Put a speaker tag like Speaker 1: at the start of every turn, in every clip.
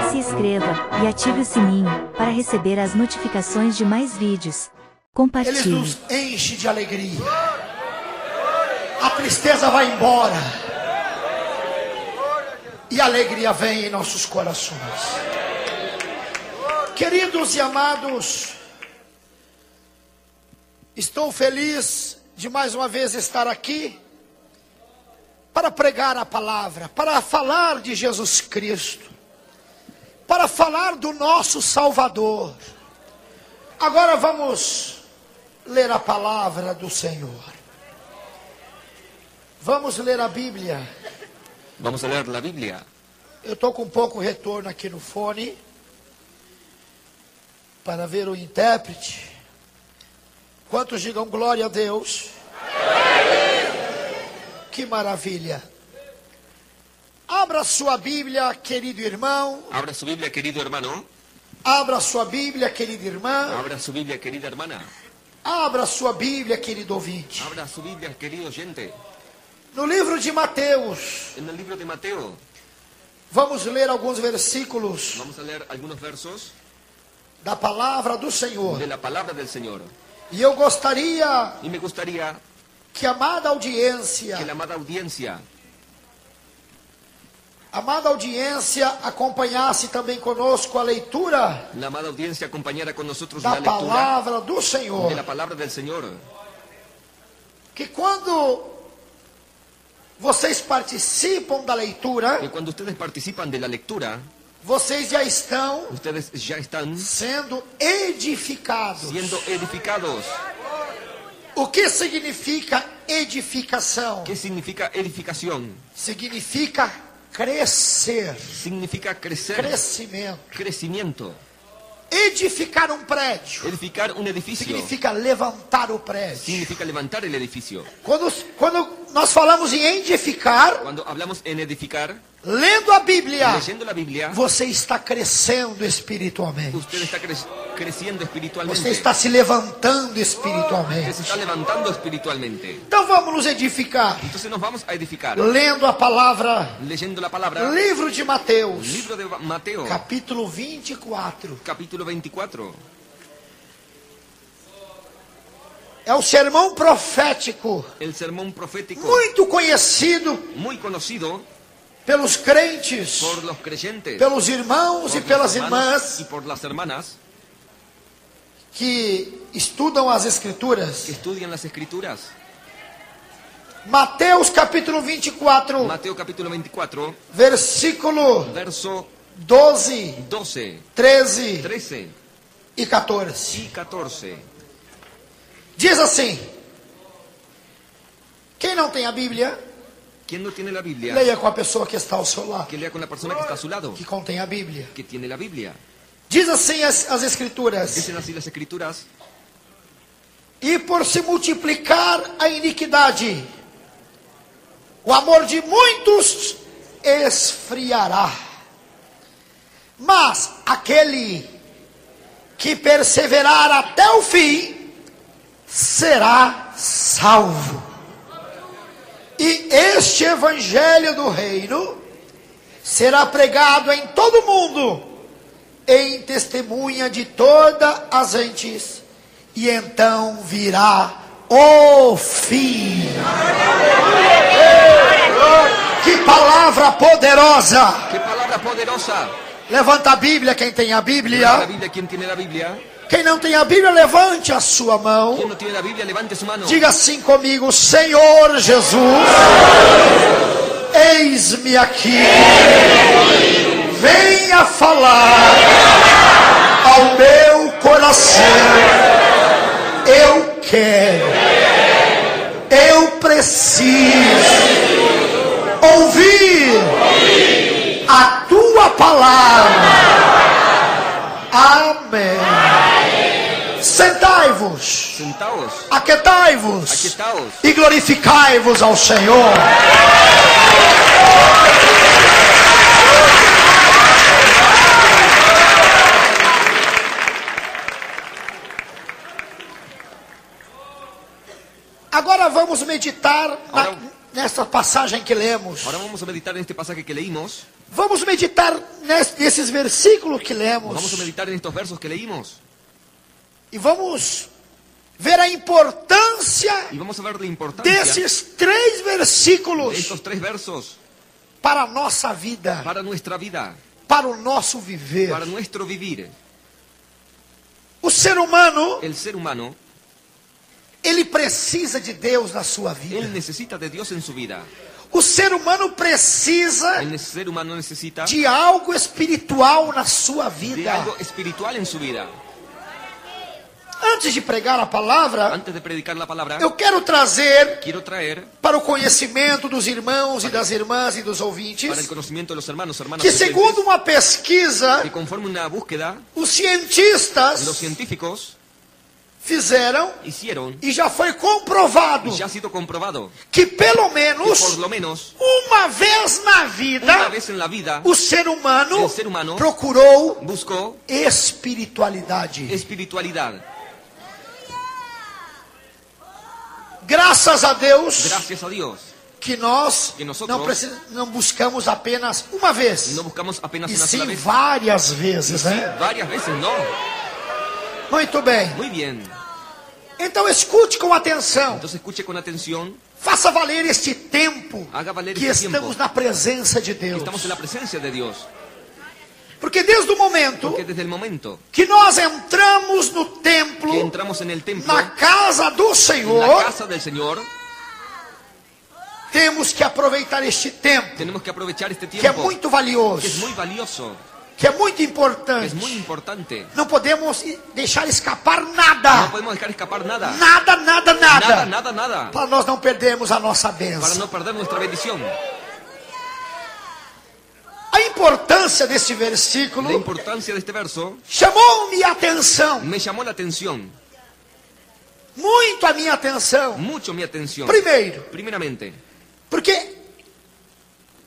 Speaker 1: Se inscreva e ative o sininho para receber as notificações de mais vídeos. Compartilhe.
Speaker 2: Ele nos enche de alegria. A tristeza vai embora. E a alegria vem em nossos corações. Queridos e amados, estou feliz de mais uma vez estar aqui para pregar a palavra, para falar de Jesus Cristo, para falar do nosso Salvador. Agora vamos ler a palavra do Senhor. Vamos ler a Bíblia.
Speaker 3: Vamos a leer la Biblia.
Speaker 2: Eu estou com um pouco retorno aqui no fone, para ver o intérprete. Quantos digam glória a Deus? Que maravilha. Abra sua Bíblia, querido irmão.
Speaker 3: Abra su Biblia, querido hermano.
Speaker 2: Abra sua Bíblia, querida irmã.
Speaker 3: Abra su Biblia, querida hermana.
Speaker 2: Abra sua Bíblia, querido ouvinte.
Speaker 3: Abra su Biblia, querido oyente.
Speaker 2: No livro de Mateus,
Speaker 3: En el libro de Mateo,
Speaker 2: vamos ler alguns versículos
Speaker 3: vamos a leer algunos versos
Speaker 2: da palavra do Senhor.
Speaker 3: de la palabra del Señor.
Speaker 2: E eu gostaria
Speaker 3: Y me gustaría
Speaker 2: que a amada audiência,
Speaker 3: que la amada audiencia
Speaker 2: acompanhasse também conosco a leitura
Speaker 3: acompañara con nosotros
Speaker 2: da
Speaker 3: la lectura
Speaker 2: palavra do Senhor.
Speaker 3: de la palabra del Señor.
Speaker 2: Que quando vocês participam da leitura,
Speaker 3: Que cuando ustedes participan de la lectura,
Speaker 2: vocês já estão
Speaker 3: ustedes ya están
Speaker 2: sendo edificados.
Speaker 3: siendo edificados.
Speaker 2: O que significa edificação?
Speaker 3: ¿Qué significa edificación?
Speaker 2: Significa crescer,
Speaker 3: Significa crecer,
Speaker 2: crescimento.
Speaker 3: crecimiento.
Speaker 2: Edificar um prédio
Speaker 3: Edificar un edificio
Speaker 2: significa levantar o prédio.
Speaker 3: significa levantar el edificio.
Speaker 2: Quando nós falamos em edificar,
Speaker 3: Cuando hablamos en edificar,
Speaker 2: lendo a Bíblia,
Speaker 3: leyendo la Biblia,
Speaker 2: você está crescendo espiritualmente.
Speaker 3: usted está creciendo espiritualmente.
Speaker 2: Você está se levantando
Speaker 3: Usted
Speaker 2: espiritualmente.
Speaker 3: se está levantando espiritualmente.
Speaker 2: Então vamos nos edificar,
Speaker 3: Entonces nos vamos a edificar
Speaker 2: lendo a palavra,
Speaker 3: leyendo la palabra.
Speaker 2: livro de Mateus,
Speaker 3: Libro de Mateo,
Speaker 2: capítulo 24.
Speaker 3: capítulo 24.
Speaker 2: É o sermão profético,
Speaker 3: El sermón profético,
Speaker 2: muito conhecido
Speaker 3: muy conocido
Speaker 2: pelos crentes,
Speaker 3: por los creyentes,
Speaker 2: pelos irmãos
Speaker 3: por
Speaker 2: e pelas
Speaker 3: los hermanos
Speaker 2: irmãs
Speaker 3: y por las hermanas
Speaker 2: que estudam as
Speaker 3: que
Speaker 2: Escrituras.
Speaker 3: estudian las Escrituras.
Speaker 2: Mateus capítulo 24,
Speaker 3: Mateo capítulo 24,
Speaker 2: versículo
Speaker 3: verso
Speaker 2: 12,
Speaker 3: 12,
Speaker 2: 13
Speaker 3: 13
Speaker 2: e 14.
Speaker 3: y 14.
Speaker 2: Diz assim: quem não tem a Bíblia,
Speaker 3: ¿Quién no tiene la Biblia?
Speaker 2: leia com a pessoa que está ao seu lado,
Speaker 3: Que lea con la persona que está a su lado,
Speaker 2: que contém a Bíblia.
Speaker 3: que tiene la Biblia.
Speaker 2: Diz assim as Escrituras:
Speaker 3: Dicen así las Escrituras:
Speaker 2: e por se multiplicar a iniquidade, o amor de muitos esfriará. Mas aquele que perseverar até o fim será salvo. E este evangelho do reino será pregado em todo o mundo, em testemunha de todas as gentes, e então virá o fim. Que palavra poderosa!
Speaker 3: ¡Qué palabra poderosa!
Speaker 2: Levanta a Bíblia quem tem a
Speaker 3: La
Speaker 2: Bíblia.
Speaker 3: Biblia, ¿quién tiene la Biblia?
Speaker 2: Quem não tem a Bíblia, levante a sua mão.
Speaker 3: ¿Quién no tiene la Biblia? Levante su mano.
Speaker 2: Diga assim comigo: Senhor Jesus, eis-me aqui. Venha falar ao meu coração. Eu quero, eu preciso ouvir a tua palavra. Amém. Sentai-vos,
Speaker 3: Sentaos,
Speaker 2: aquietai-vos
Speaker 3: aquietaos
Speaker 2: e glorificai-vos ao Senhor. vamos meditar nessa passagem que lemos.
Speaker 3: Ahora vamos a meditar en este pasaje que leímos.
Speaker 2: Vamos meditar nesses versículos que lemos.
Speaker 3: Vamos a meditar en estos versos que leímos.
Speaker 2: E vamos ver a importância
Speaker 3: Y vamos a ver la importancia
Speaker 2: desses 3
Speaker 3: de
Speaker 2: versículos
Speaker 3: estos 3 versos
Speaker 2: para a nossa vida,
Speaker 3: para nuestra vida,
Speaker 2: para o nosso viver.
Speaker 3: para nuestro vivir.
Speaker 2: O ser humano,
Speaker 3: El ser humano,
Speaker 2: ele precisa de Deus na sua vida.
Speaker 3: él necesita de Dios en su vida.
Speaker 2: O ser humano precisa
Speaker 3: El ser humano necesita
Speaker 2: de algo espiritual na sua
Speaker 3: de
Speaker 2: vida.
Speaker 3: algo espiritual en su vida.
Speaker 2: Antes de pregar a palavra,
Speaker 3: Antes de predicar la palabra,
Speaker 2: eu quero trazer
Speaker 3: quiero traer
Speaker 2: para o conhecimento dos irmãos e das irmãs e dos
Speaker 3: para el
Speaker 2: ouvintes
Speaker 3: conocimiento de los hermanos, hermanas,
Speaker 2: que,
Speaker 3: presentes,
Speaker 2: segundo uma pesquisa,
Speaker 3: que conforme una búsqueda,
Speaker 2: os
Speaker 3: los
Speaker 2: cientistas
Speaker 3: científicos
Speaker 2: fizeram
Speaker 3: hicieron
Speaker 2: e já foi comprovado
Speaker 3: y ya ha sido comprobado
Speaker 2: que pelo
Speaker 3: que
Speaker 2: menos
Speaker 3: por lo menos
Speaker 2: uma vez na
Speaker 3: una
Speaker 2: vida
Speaker 3: vez en la vida
Speaker 2: o ser humano
Speaker 3: el ser humano
Speaker 2: procurou
Speaker 3: buscó
Speaker 2: espiritualidade.
Speaker 3: espiritualidad.
Speaker 2: Graças a Deus
Speaker 3: Gracias a Dios
Speaker 2: que nós
Speaker 3: que nosotros
Speaker 2: não buscamos apenas uma vez,
Speaker 3: no buscamos apenas
Speaker 2: e
Speaker 3: una sola
Speaker 2: sim
Speaker 3: vez,
Speaker 2: várias vezes,
Speaker 3: sí,
Speaker 2: né?
Speaker 3: varias veces, ¿no?
Speaker 2: Muito bem.
Speaker 3: Muy bien.
Speaker 2: Então escute com atenção.
Speaker 3: Entonces escuche con atención,
Speaker 2: Faça valer este tempo
Speaker 3: haga valer
Speaker 2: que
Speaker 3: este
Speaker 2: estamos
Speaker 3: tiempo
Speaker 2: na presença de
Speaker 3: que
Speaker 2: Deus.
Speaker 3: estamos en la presencia de Dios.
Speaker 2: Porque desde o momento
Speaker 3: Porque desde el momento
Speaker 2: que nós entramos no templo,
Speaker 3: que entramos en el templo,
Speaker 2: na casa do
Speaker 3: en la
Speaker 2: Senhor,
Speaker 3: casa del Señor,
Speaker 2: temos que aproveitar este tempo,
Speaker 3: tenemos que aprovechar este
Speaker 2: que é
Speaker 3: tiempo,
Speaker 2: muito
Speaker 3: que es
Speaker 2: valioso,
Speaker 3: muy valioso,
Speaker 2: que é muito
Speaker 3: que
Speaker 2: importante.
Speaker 3: es muy importante.
Speaker 2: Não podemos deixar escapar
Speaker 3: No
Speaker 2: nada.
Speaker 3: podemos dejar escapar nada.
Speaker 2: Nada, nada,
Speaker 3: Nada,
Speaker 2: nada.
Speaker 3: nada, nada.
Speaker 2: Para nós não perdermos a nossa
Speaker 3: Para
Speaker 2: bênção.
Speaker 3: no perder nuestra bendición.
Speaker 2: A importância desse
Speaker 3: La
Speaker 2: versículo
Speaker 3: importancia de este verso
Speaker 2: chamou minha atenção.
Speaker 3: me llamó la atención,
Speaker 2: Muito a minha atenção.
Speaker 3: mucho mi atención.
Speaker 2: Primeiro,
Speaker 3: Primeramente,
Speaker 2: porque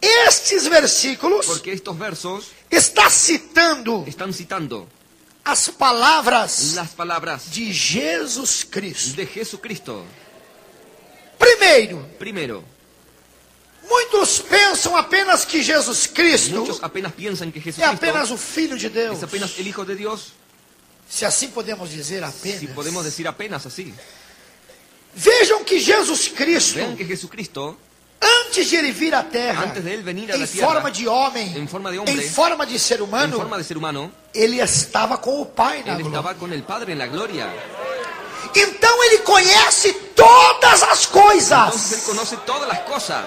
Speaker 2: estes versículos
Speaker 3: porque estos versos
Speaker 2: está citando
Speaker 3: están citando
Speaker 2: as palavras
Speaker 3: las palabras
Speaker 2: de Jesus Cristo.
Speaker 3: de Jesucristo.
Speaker 2: Primeiro,
Speaker 3: Primero,
Speaker 2: muitos pensam apenas que Jesus Cristo
Speaker 3: muchos apenas piensan que
Speaker 2: é
Speaker 3: Jesucristo
Speaker 2: apenas o Filho de Deus.
Speaker 3: es apenas el Hijo de Dios,
Speaker 2: Se assim podemos dizer apenas.
Speaker 3: si podemos decir apenas así.
Speaker 2: Vejam que Jesus Cristo,
Speaker 3: Vean que Jesucristo,
Speaker 2: antes de ele vir à terra,
Speaker 3: antes de él venir a
Speaker 2: em
Speaker 3: la tierra,
Speaker 2: forma de homem,
Speaker 3: en forma de hombre,
Speaker 2: em forma de ser
Speaker 3: en
Speaker 2: humano,
Speaker 3: forma de ser humano,
Speaker 2: ele estava com o Pai na
Speaker 3: él
Speaker 2: glória.
Speaker 3: estaba con el Padre en la gloria.
Speaker 2: Então ele conhece todas as
Speaker 3: Entonces él
Speaker 2: coisas.
Speaker 3: conoce todas las cosas.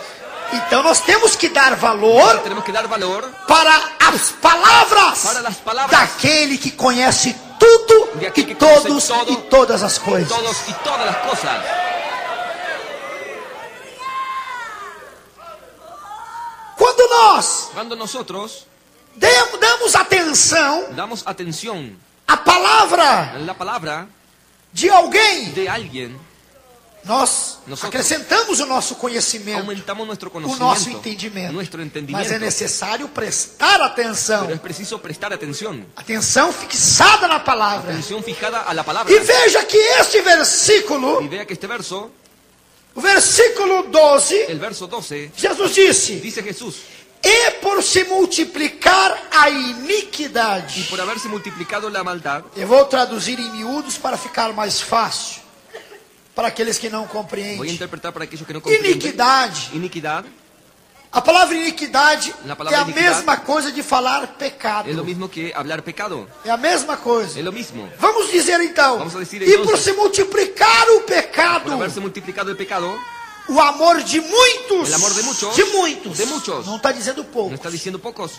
Speaker 2: Então nós temos que dar valor
Speaker 3: Tenemos que dar valor
Speaker 2: para as palavras
Speaker 3: para las palabras
Speaker 2: daquele que conhece tudo
Speaker 3: de
Speaker 2: e
Speaker 3: aquel que
Speaker 2: todos
Speaker 3: conoce todo,
Speaker 2: e todas as
Speaker 3: de
Speaker 2: coisas.
Speaker 3: todos y todas las cosas.
Speaker 2: Quando nós
Speaker 3: Cuando nosotros
Speaker 2: damos atenção
Speaker 3: damos atención
Speaker 2: à palavra
Speaker 3: a la palabra
Speaker 2: de alguém,
Speaker 3: de alguien,
Speaker 2: nós
Speaker 3: Nosotros
Speaker 2: acrescentamos o nosso conhecimento,
Speaker 3: aumentamos nuestro
Speaker 2: o nosso
Speaker 3: conocimiento,
Speaker 2: entendimento.
Speaker 3: nuestro
Speaker 2: Mas
Speaker 3: entendimiento.
Speaker 2: é necessário prestar atenção.
Speaker 3: Pero es preciso prestar atención,
Speaker 2: Atenção fixada na palavra.
Speaker 3: atención fijada a la palabra.
Speaker 2: E veja que este versículo,
Speaker 3: Y vea que este verso,
Speaker 2: o versículo 12,
Speaker 3: el verso 12,
Speaker 2: Jesus disse:
Speaker 3: dice Jesús,
Speaker 2: e por se multiplicar a iniquidade.
Speaker 3: y por haberse multiplicado la maldad,
Speaker 2: Eu vou traduzir em miúdos para ficar mais fácil, para aqueles que não
Speaker 3: voy a
Speaker 2: compreendem.
Speaker 3: interpretar para aquellos que no comprenden.
Speaker 2: Iniquidade.
Speaker 3: Iniquidad
Speaker 2: A palavra iniquidade
Speaker 3: Na
Speaker 2: é
Speaker 3: palavra
Speaker 2: a
Speaker 3: iniquidade
Speaker 2: mesma coisa de falar pecado.
Speaker 3: es lo mismo que hablar pecado,
Speaker 2: É a mesma coisa.
Speaker 3: es lo mismo.
Speaker 2: Vamos dizer então,
Speaker 3: Vamos a decir
Speaker 2: e
Speaker 3: entonces,
Speaker 2: por se multiplicar o pecado,
Speaker 3: Por haberse multiplicado el pecado,
Speaker 2: o amor de muitos,
Speaker 3: El amor de muchos,
Speaker 2: de muitos, não está dizendo
Speaker 3: no
Speaker 2: pouco,
Speaker 3: está diciendo pocos,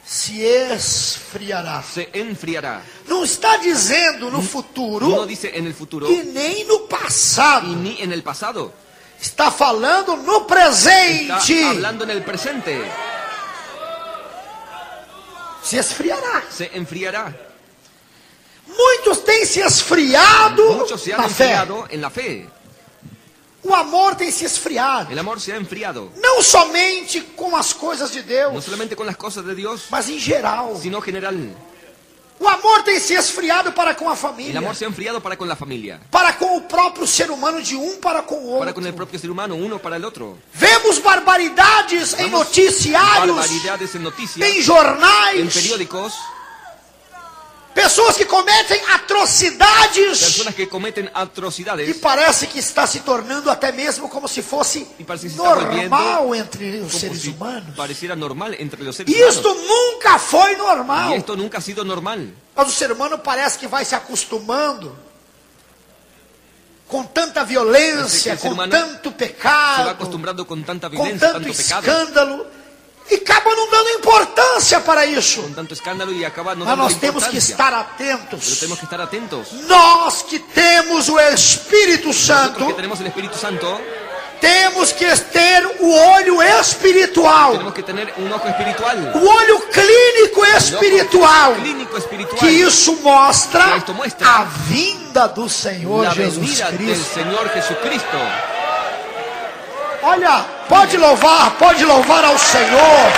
Speaker 2: se esfriará.
Speaker 3: se enfriará.
Speaker 2: Não está dizendo no
Speaker 3: No
Speaker 2: futuro
Speaker 3: dice en el futuro
Speaker 2: e nem no passado.
Speaker 3: y ni en el pasado.
Speaker 2: Está falando no
Speaker 3: Está
Speaker 2: presente.
Speaker 3: hablando en el presente.
Speaker 2: Se esfriará.
Speaker 3: Se enfriará.
Speaker 2: Muitos têm se esfriado
Speaker 3: Muchos se han
Speaker 2: na fé.
Speaker 3: enfriado en la fe.
Speaker 2: O amor tem se esfriado.
Speaker 3: El amor se ha enfriado.
Speaker 2: Não somente com as coisas de
Speaker 3: No
Speaker 2: Deus,
Speaker 3: solamente con las cosas de Dios,
Speaker 2: mas em geral.
Speaker 3: sino general.
Speaker 2: O amor tem se esfriado para com a
Speaker 3: El
Speaker 2: família,
Speaker 3: amor se ha enfriado para con la familia,
Speaker 2: para com o próprio ser humano, de um para com o
Speaker 3: para con el
Speaker 2: outro.
Speaker 3: propio ser humano, uno para el otro.
Speaker 2: Vemos barbaridades em
Speaker 3: Vemos
Speaker 2: noticiários,
Speaker 3: barbaridades en noticias,
Speaker 2: em
Speaker 3: en
Speaker 2: jornais,
Speaker 3: periódicos,
Speaker 2: pessoas que cometem atrocidades,
Speaker 3: personas que cometen
Speaker 2: e
Speaker 3: atrocidades
Speaker 2: parece que está se tornando até mesmo como se fosse
Speaker 3: y parece que se está volviendo
Speaker 2: normal entre os
Speaker 3: como
Speaker 2: seres
Speaker 3: si
Speaker 2: humanos.
Speaker 3: pareciera normal entre los seres
Speaker 2: E isto
Speaker 3: humanos.
Speaker 2: nunca foi
Speaker 3: Y
Speaker 2: normal.
Speaker 3: esto nunca ha sido normal.
Speaker 2: Mas o ser humano parece que vai se acostumando com tanta violência,
Speaker 3: Parece que o ser
Speaker 2: com
Speaker 3: humano
Speaker 2: tanto
Speaker 3: Se va
Speaker 2: pecado,
Speaker 3: acostumbrando con tanta
Speaker 2: com
Speaker 3: violencia,
Speaker 2: tanto
Speaker 3: tanto pecado,
Speaker 2: escândalo, e acaba não dando importância para isso.
Speaker 3: con tanto escándalo y acaba no
Speaker 2: Mas
Speaker 3: dando
Speaker 2: nós temos que
Speaker 3: importancia.
Speaker 2: estar
Speaker 3: Pero
Speaker 2: atentos.
Speaker 3: tenemos que estar atentos.
Speaker 2: Nós que temos o Espírito Santo,
Speaker 3: Nosotros que tenemos el Espíritu Santo,
Speaker 2: temos que ter o olho espiritual,
Speaker 3: tenemos que tener un ojo espiritual,
Speaker 2: o olho clínico espiritual,
Speaker 3: clínico espiritual,
Speaker 2: que isso mostra
Speaker 3: Que isto mostra
Speaker 2: a vinda do Senhor
Speaker 3: la
Speaker 2: Jesus
Speaker 3: venida del
Speaker 2: Cristo.
Speaker 3: Señor Jesucristo.
Speaker 2: Olha, pode louvar ao Senhor.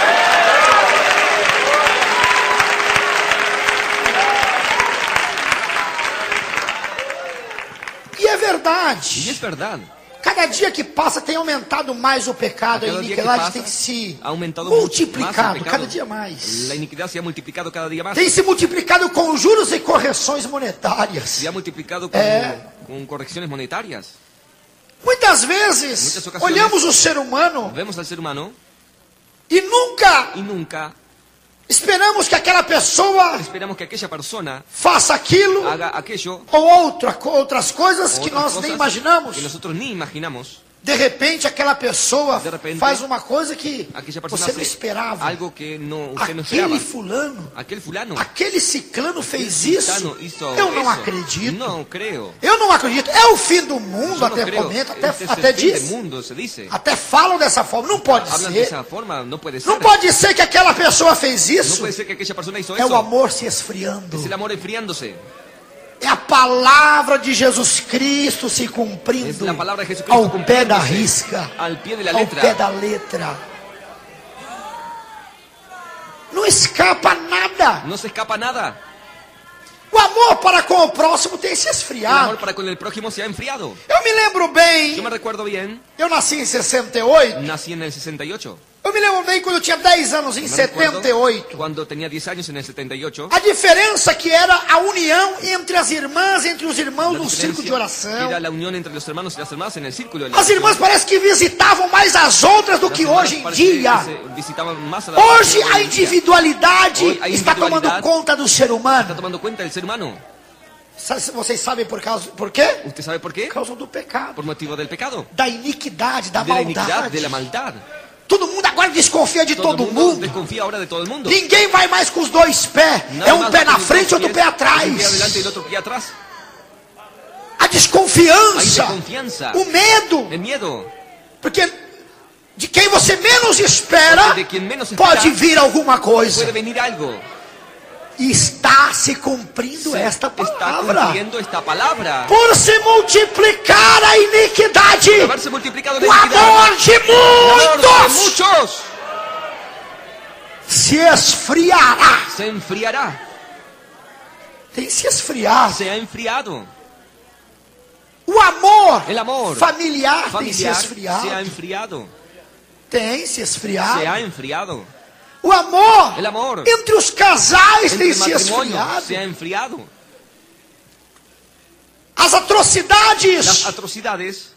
Speaker 2: E é
Speaker 3: Y
Speaker 2: verdade.
Speaker 3: es verdad.
Speaker 2: Cada dia que passa tem aumentado mais o pecado, a
Speaker 3: Cada dia que
Speaker 2: iniquidade
Speaker 3: passa,
Speaker 2: tem se
Speaker 3: ha aumentado mucho más
Speaker 2: multiplicado,
Speaker 3: el pecado.
Speaker 2: cada dia mais.
Speaker 3: La iniquidad se ha multiplicado cada día más.
Speaker 2: Tem se multiplicado com juros e correções monetárias.
Speaker 3: Se ha multiplicado con correcciones monetarias.
Speaker 2: Muitas vezes
Speaker 3: Muitas ocasiones,
Speaker 2: olhamos o ser humano
Speaker 3: Vemos al ser humano
Speaker 2: e nunca
Speaker 3: y nunca
Speaker 2: esperamos que aquela pessoa
Speaker 3: esperamos que aquella persona
Speaker 2: faça aquilo
Speaker 3: haga aquello
Speaker 2: ou outras coisas
Speaker 3: o
Speaker 2: que
Speaker 3: otras
Speaker 2: nós
Speaker 3: cosas
Speaker 2: nem imaginamos.
Speaker 3: que nosotros ni imaginamos.
Speaker 2: De repente, aquela pessoa
Speaker 3: De repente,
Speaker 2: faz uma coisa que
Speaker 3: Aquella persona
Speaker 2: você não
Speaker 3: hace
Speaker 2: esperava.
Speaker 3: algo que no, usted no esperaba.
Speaker 2: Aquele fulano,
Speaker 3: Aquel fulano,
Speaker 2: aquele ciclano fez
Speaker 3: aquel
Speaker 2: isso.
Speaker 3: gitano hizo
Speaker 2: Eu não
Speaker 3: eso.
Speaker 2: acredito.
Speaker 3: No creo.
Speaker 2: Eu não acredito. É o fim do mundo,
Speaker 3: Yo no
Speaker 2: até
Speaker 3: creo.
Speaker 2: comenta,
Speaker 3: Este es
Speaker 2: até
Speaker 3: el fin
Speaker 2: diz.
Speaker 3: del mundo, se dice.
Speaker 2: Até falam dessa forma. Não pode
Speaker 3: Hablan de
Speaker 2: ser.
Speaker 3: esa forma, no puede ser.
Speaker 2: Não pode ser que aquela pessoa fez
Speaker 3: No
Speaker 2: isso.
Speaker 3: puede ser que aquella persona hizo
Speaker 2: É o
Speaker 3: eso.
Speaker 2: amor se esfriando.
Speaker 3: Es el amor enfriándose.
Speaker 2: É a palavra de Jesus Cristo se
Speaker 3: Es
Speaker 2: cumprindo
Speaker 3: la palabra de Jesucristo
Speaker 2: ao pé da
Speaker 3: cumpliéndose
Speaker 2: risca,
Speaker 3: al pie de la
Speaker 2: ao
Speaker 3: letra.
Speaker 2: pé da letra. Não escapa nada.
Speaker 3: No se escapa nada.
Speaker 2: O amor para com o próximo tem se
Speaker 3: El amor
Speaker 2: esfriado.
Speaker 3: para con el prójimo se ha enfriado.
Speaker 2: Eu me lembro bem,
Speaker 3: Yo me recuerdo bien,
Speaker 2: eu nasci em 68.
Speaker 3: nací en el 68.
Speaker 2: Eu me lembro bem quando eu tinha 10 anos, em
Speaker 3: Me recuerdo
Speaker 2: 78.
Speaker 3: cuando tenía 10 años en el 78.
Speaker 2: A diferença que era a união entre as irmãs, entre os irmãos
Speaker 3: La
Speaker 2: no círculo de
Speaker 3: diferencia
Speaker 2: oração.
Speaker 3: era la unión entre los hermanos y las hermanas en el círculo de la
Speaker 2: As irmãs parece que visitavam mais as outras do
Speaker 3: Las
Speaker 2: que
Speaker 3: hermanas
Speaker 2: hoje em
Speaker 3: parece que
Speaker 2: dia.
Speaker 3: se visitaban más a la
Speaker 2: Hoje
Speaker 3: hoy
Speaker 2: a
Speaker 3: en día.
Speaker 2: individualidade
Speaker 3: Hoy a
Speaker 2: está tomando
Speaker 3: individualidad
Speaker 2: conta do ser
Speaker 3: Está
Speaker 2: humano.
Speaker 3: tomando cuenta del ser humano.
Speaker 2: Vocês sabem por quê?
Speaker 3: ¿Usted sabe por qué?
Speaker 2: Por causa do pecado,
Speaker 3: Por motivo del pecado,
Speaker 2: da iniquidade, da
Speaker 3: de la iniquidad,
Speaker 2: maldade.
Speaker 3: de la maldad.
Speaker 2: Todo mundo agora desconfia de todo
Speaker 3: el
Speaker 2: mundo.
Speaker 3: desconfía ahora de todo el mundo.
Speaker 2: Ninguém vai mais com os dois pés.
Speaker 3: Nada
Speaker 2: É um
Speaker 3: más
Speaker 2: pé
Speaker 3: va
Speaker 2: na
Speaker 3: con los
Speaker 2: frente e
Speaker 3: dos
Speaker 2: outro pé
Speaker 3: pies, un pie adelante y
Speaker 2: atrás.
Speaker 3: el otro pie atrás.
Speaker 2: A
Speaker 3: Hay
Speaker 2: desconfiança,
Speaker 3: desconfianza,
Speaker 2: o medo.
Speaker 3: el miedo.
Speaker 2: Porque de quem você menos espera,
Speaker 3: Porque de quien menos espera,
Speaker 2: pode vir alguma coisa.
Speaker 3: Puede venir algo.
Speaker 2: E está se cumprindo esta
Speaker 3: Está
Speaker 2: palavra.
Speaker 3: cumpliendo esta palabra.
Speaker 2: Por se multiplicar a iniquidade,
Speaker 3: Por haberse multiplicado la
Speaker 2: o
Speaker 3: iniquidad,
Speaker 2: amor de
Speaker 3: el amor de
Speaker 2: muitos
Speaker 3: muchos
Speaker 2: se esfriará.
Speaker 3: se enfriará.
Speaker 2: Tem se esfriado.
Speaker 3: Se ha enfriado.
Speaker 2: O amor,
Speaker 3: El amor
Speaker 2: familiar, tem se
Speaker 3: familiar
Speaker 2: esfriado.
Speaker 3: se ha enfriado.
Speaker 2: Tem se esfriado.
Speaker 3: Se ha enfriado.
Speaker 2: O amor,
Speaker 3: El amor
Speaker 2: entre os casais
Speaker 3: Entre
Speaker 2: tem
Speaker 3: el
Speaker 2: se
Speaker 3: matrimonio
Speaker 2: esfriado.
Speaker 3: se ha enfriado.
Speaker 2: As atrocidades,
Speaker 3: Las atrocidades,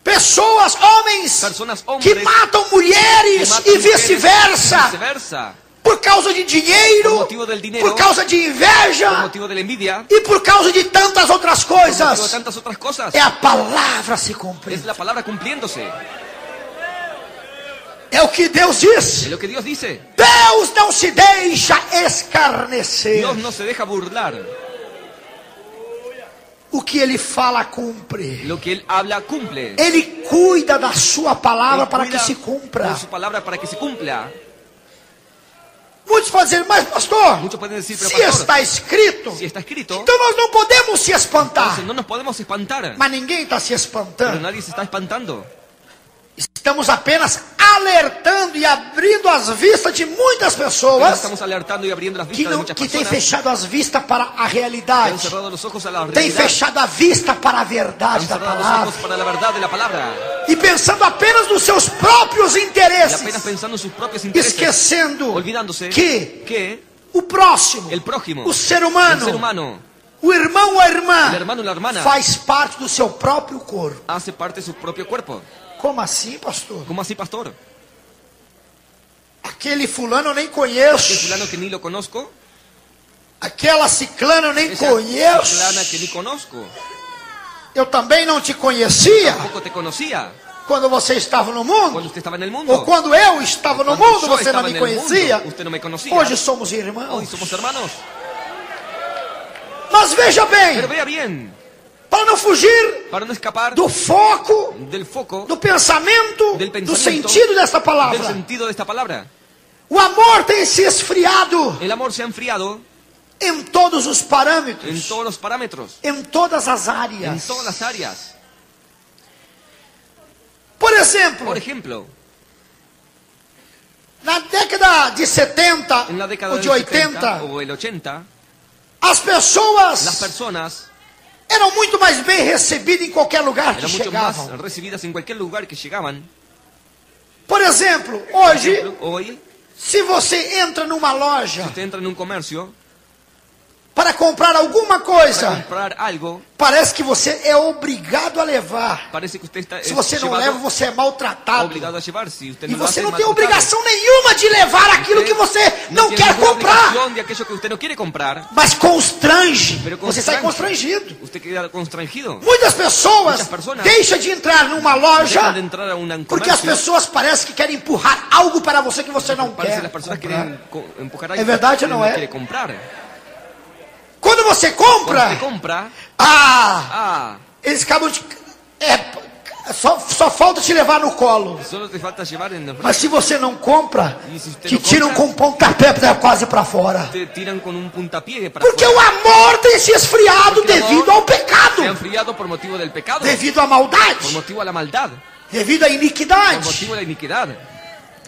Speaker 2: pessoas, homens
Speaker 3: personas,
Speaker 2: que
Speaker 3: hombres,
Speaker 2: matam
Speaker 3: que
Speaker 2: mulheres
Speaker 3: matan
Speaker 2: e
Speaker 3: mujeres,
Speaker 2: vice-versa,
Speaker 3: viceversa,
Speaker 2: por causa de dinheiro,
Speaker 3: Por motivo del dinero,
Speaker 2: por causa de
Speaker 3: por
Speaker 2: inveja
Speaker 3: motivo de la envidia,
Speaker 2: e por causa de tantas outras
Speaker 3: por motivo de
Speaker 2: coisas.
Speaker 3: tantas otras cosas.
Speaker 2: É a palavra se
Speaker 3: Es
Speaker 2: cumprindo.
Speaker 3: la palabra cumpliéndose.
Speaker 2: É o que Deus
Speaker 3: Es
Speaker 2: diz.
Speaker 3: lo que Dios dice.
Speaker 2: Deus não se deixa escarnecer.
Speaker 3: Dios no se deja burlar.
Speaker 2: O que Ele fala cumpre.
Speaker 3: Lo que Él habla cumple.
Speaker 2: Ele cuida da sua palavra
Speaker 3: Él
Speaker 2: para que
Speaker 3: cuida
Speaker 2: se cumpra.
Speaker 3: con su palabra para que se cumpla.
Speaker 2: Muitos podem dizer, mas pastor,
Speaker 3: Muchos pueden decir, pero
Speaker 2: se
Speaker 3: pastor,
Speaker 2: está escrito,
Speaker 3: si está escrito,
Speaker 2: então nós não podemos se espantar.
Speaker 3: entonces no nos podemos espantar.
Speaker 2: Mas ninguém está se
Speaker 3: Pero
Speaker 2: espantando.
Speaker 3: nadie se está espantando.
Speaker 2: Está Estamos apenas alertando e abrindo as vistas de muitas
Speaker 3: Pero
Speaker 2: pessoas
Speaker 3: estamos alertando y abriendo las
Speaker 2: que,
Speaker 3: vistas de muchas
Speaker 2: que têm
Speaker 3: personas
Speaker 2: fechado as vistas para a
Speaker 3: que han
Speaker 2: realidade,
Speaker 3: cerrado los ojos a la
Speaker 2: têm
Speaker 3: realidad,
Speaker 2: fechado a vista para a verdade
Speaker 3: han
Speaker 2: da
Speaker 3: cerrado los
Speaker 2: palavra
Speaker 3: ojos para la verdad de la palabra
Speaker 2: e pensando apenas nos seus próprios
Speaker 3: y
Speaker 2: interesses,
Speaker 3: apenas pensando en sus propios intereses,
Speaker 2: esquecendo
Speaker 3: olvidándose
Speaker 2: que
Speaker 3: que
Speaker 2: o próximo,
Speaker 3: el prójimo,
Speaker 2: o ser
Speaker 3: el
Speaker 2: humano,
Speaker 3: ser humano,
Speaker 2: o irmão ou a irmã,
Speaker 3: el hermano y la hermana
Speaker 2: faz parte do seu próprio corpo.
Speaker 3: hace parte de su propio cuerpo.
Speaker 2: Como assim, pastor?
Speaker 3: ¿Cómo así, pastor?
Speaker 2: Aquele fulano eu nem
Speaker 3: ¿Aquel
Speaker 2: conheço,
Speaker 3: fulano que ni lo conozco?
Speaker 2: aquela ciclana eu nem
Speaker 3: Esa
Speaker 2: conheço,
Speaker 3: fulana que ni conozco.
Speaker 2: eu também não te conhecia
Speaker 3: Tampoco te conocía
Speaker 2: quando você estava no
Speaker 3: cuando
Speaker 2: mundo,
Speaker 3: usted estaba en el mundo.
Speaker 2: ou quando eu estava no
Speaker 3: Cuando
Speaker 2: mundo,
Speaker 3: yo
Speaker 2: você não
Speaker 3: estaba
Speaker 2: me
Speaker 3: en el
Speaker 2: conhecia.
Speaker 3: mundo, usted no me conocía.
Speaker 2: Hoje somos
Speaker 3: Hoy
Speaker 2: irmãos.
Speaker 3: somos hermanos.
Speaker 2: Mas veja
Speaker 3: Pero
Speaker 2: bem,
Speaker 3: vea bien,
Speaker 2: para não fugir
Speaker 3: para no escapar
Speaker 2: do foco,
Speaker 3: del foco,
Speaker 2: do pensamento,
Speaker 3: del
Speaker 2: do
Speaker 3: pensamiento,
Speaker 2: sentido desta
Speaker 3: del
Speaker 2: palavra.
Speaker 3: sentido de esta palabra.
Speaker 2: O amor tem se esfriado
Speaker 3: El amor se ha enfriado
Speaker 2: em todos os
Speaker 3: en
Speaker 2: parâmetros,
Speaker 3: todos los parámetros,
Speaker 2: em todas as
Speaker 3: en
Speaker 2: áreas.
Speaker 3: todas las áreas.
Speaker 2: Por exemplo,
Speaker 3: Por ejemplo,
Speaker 2: na década de 70
Speaker 3: en la década
Speaker 2: ou
Speaker 3: del
Speaker 2: de 80,
Speaker 3: 70 o el 80,
Speaker 2: as pessoas
Speaker 3: las personas
Speaker 2: eram muito mais bem recebidas em qualquer lugar que
Speaker 3: eran mucho más
Speaker 2: chegavam.
Speaker 3: recibidas en cualquier lugar que llegaban.
Speaker 2: Por exemplo,
Speaker 3: Por
Speaker 2: hoje,
Speaker 3: ejemplo, hoy,
Speaker 2: se você entra numa loja
Speaker 3: usted entra en un comercio
Speaker 2: para comprar alguma
Speaker 3: para
Speaker 2: coisa,
Speaker 3: comprar algo,
Speaker 2: parece que você é obrigado a levar.
Speaker 3: parece que usted está
Speaker 2: Se você não leva, você é maltratado.
Speaker 3: obligado a llevar. Si usted
Speaker 2: E
Speaker 3: no lo
Speaker 2: você
Speaker 3: hace,
Speaker 2: não
Speaker 3: es
Speaker 2: tem
Speaker 3: maltratado.
Speaker 2: obrigação nenhuma de levar aquilo
Speaker 3: Usted
Speaker 2: que você
Speaker 3: no
Speaker 2: não
Speaker 3: tiene
Speaker 2: quer
Speaker 3: ninguna
Speaker 2: comprar.
Speaker 3: obligación de aquello que usted no quiere comprar.
Speaker 2: Mas constrange.
Speaker 3: Pero
Speaker 2: Você sai
Speaker 3: constrange.
Speaker 2: constrangido.
Speaker 3: Usted queda constrangido.
Speaker 2: Muitas pessoas
Speaker 3: Muitas personas
Speaker 2: deixam de entrar numa loja
Speaker 3: Dejan de entrar a un
Speaker 2: porque as
Speaker 3: comercio
Speaker 2: pessoas parecem que querem empurrar algo para você que você não
Speaker 3: parece que
Speaker 2: quer
Speaker 3: las personas
Speaker 2: comprar.
Speaker 3: quieren empujar
Speaker 2: ¿Es
Speaker 3: algo
Speaker 2: verdad
Speaker 3: que
Speaker 2: o no
Speaker 3: no
Speaker 2: es?
Speaker 3: quiere comprar.
Speaker 2: Quando você
Speaker 3: Cuando
Speaker 2: compra,
Speaker 3: usted compra,
Speaker 2: ah, eles acabam de... só falta te levar no colo.
Speaker 3: solo te falta llevar en el
Speaker 2: Mas se você não compra,
Speaker 3: E se você
Speaker 2: te
Speaker 3: não
Speaker 2: tiram
Speaker 3: compra,
Speaker 2: com um pontapé quase para fora.
Speaker 3: te tiran con un puntapié para
Speaker 2: Porque
Speaker 3: afuera.
Speaker 2: o amor tem se esfriado
Speaker 3: Porque o amor
Speaker 2: devido ao pecado,
Speaker 3: Se ha enfriado por motivo del pecado,
Speaker 2: devido à
Speaker 3: por
Speaker 2: maldade,
Speaker 3: motivo a la maldad,
Speaker 2: devido à
Speaker 3: por
Speaker 2: iniquidade.
Speaker 3: motivo a la iniquidad.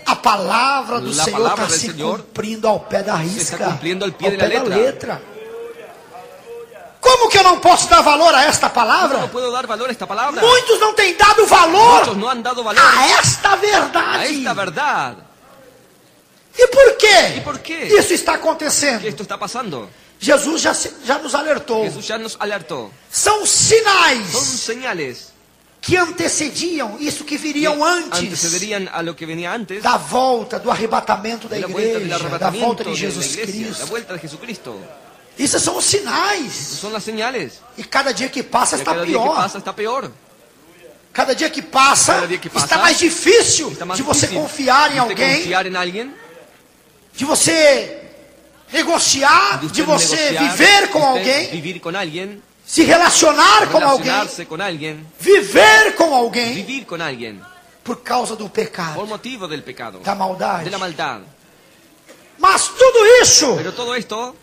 Speaker 2: A palavra do
Speaker 3: La
Speaker 2: Senhor
Speaker 3: palavra
Speaker 2: está
Speaker 3: del
Speaker 2: se
Speaker 3: Señor
Speaker 2: cumprindo ao pé da
Speaker 3: se
Speaker 2: risca,
Speaker 3: está cumpliendo al pie
Speaker 2: ao
Speaker 3: de la
Speaker 2: pé da
Speaker 3: letra.
Speaker 2: letra. Como que eu não posso dar valor a esta
Speaker 3: No
Speaker 2: palavra?
Speaker 3: puedo dar valor a esta palabra.
Speaker 2: Muitos não têm dado valor
Speaker 3: Muchos no han dado valor
Speaker 2: a esta
Speaker 3: a
Speaker 2: verdade.
Speaker 3: esta verdad.
Speaker 2: E por quê?
Speaker 3: ¿Y por qué?
Speaker 2: Isso está
Speaker 3: Que
Speaker 2: acontecendo?
Speaker 3: esto está pasando.
Speaker 2: Jesus já nos alertou.
Speaker 3: Jesús ya nos alertó.
Speaker 2: São
Speaker 3: Son
Speaker 2: sinais
Speaker 3: señales
Speaker 2: que antecediam isso que
Speaker 3: que
Speaker 2: viriam antes
Speaker 3: antecederían a lo que venía antes
Speaker 2: da volta, do arrebatamento da
Speaker 3: de la vuelta del
Speaker 2: igreja, da
Speaker 3: arrebatamiento
Speaker 2: volta de
Speaker 3: de la
Speaker 2: Jesus
Speaker 3: iglesia, la
Speaker 2: Cristo.
Speaker 3: vuelta de Jesucristo.
Speaker 2: Isso são os sinais.
Speaker 3: Son las señales.
Speaker 2: E cada dia que passa
Speaker 3: Y
Speaker 2: está
Speaker 3: cada día que
Speaker 2: pior.
Speaker 3: pasa está peor.
Speaker 2: Cada dia que passa,
Speaker 3: Cada dia que passa,
Speaker 2: está mais difícil
Speaker 3: Está más
Speaker 2: de você
Speaker 3: difícil
Speaker 2: confiar em
Speaker 3: de usted
Speaker 2: alguém,
Speaker 3: confiar en alguien,
Speaker 2: de você negociar,
Speaker 3: de
Speaker 2: de
Speaker 3: usted
Speaker 2: você
Speaker 3: negociar,
Speaker 2: viver com
Speaker 3: de usted
Speaker 2: alguém,
Speaker 3: vivir con alguien,
Speaker 2: se relacionar com alguém,
Speaker 3: relacionarse con alguien,
Speaker 2: viver com alguém,
Speaker 3: vivir con alguien,
Speaker 2: por causa do pecado,
Speaker 3: por motivo del pecado,
Speaker 2: da maldade.
Speaker 3: de la maldad.
Speaker 2: Mas tudo isso
Speaker 3: Pero todo esto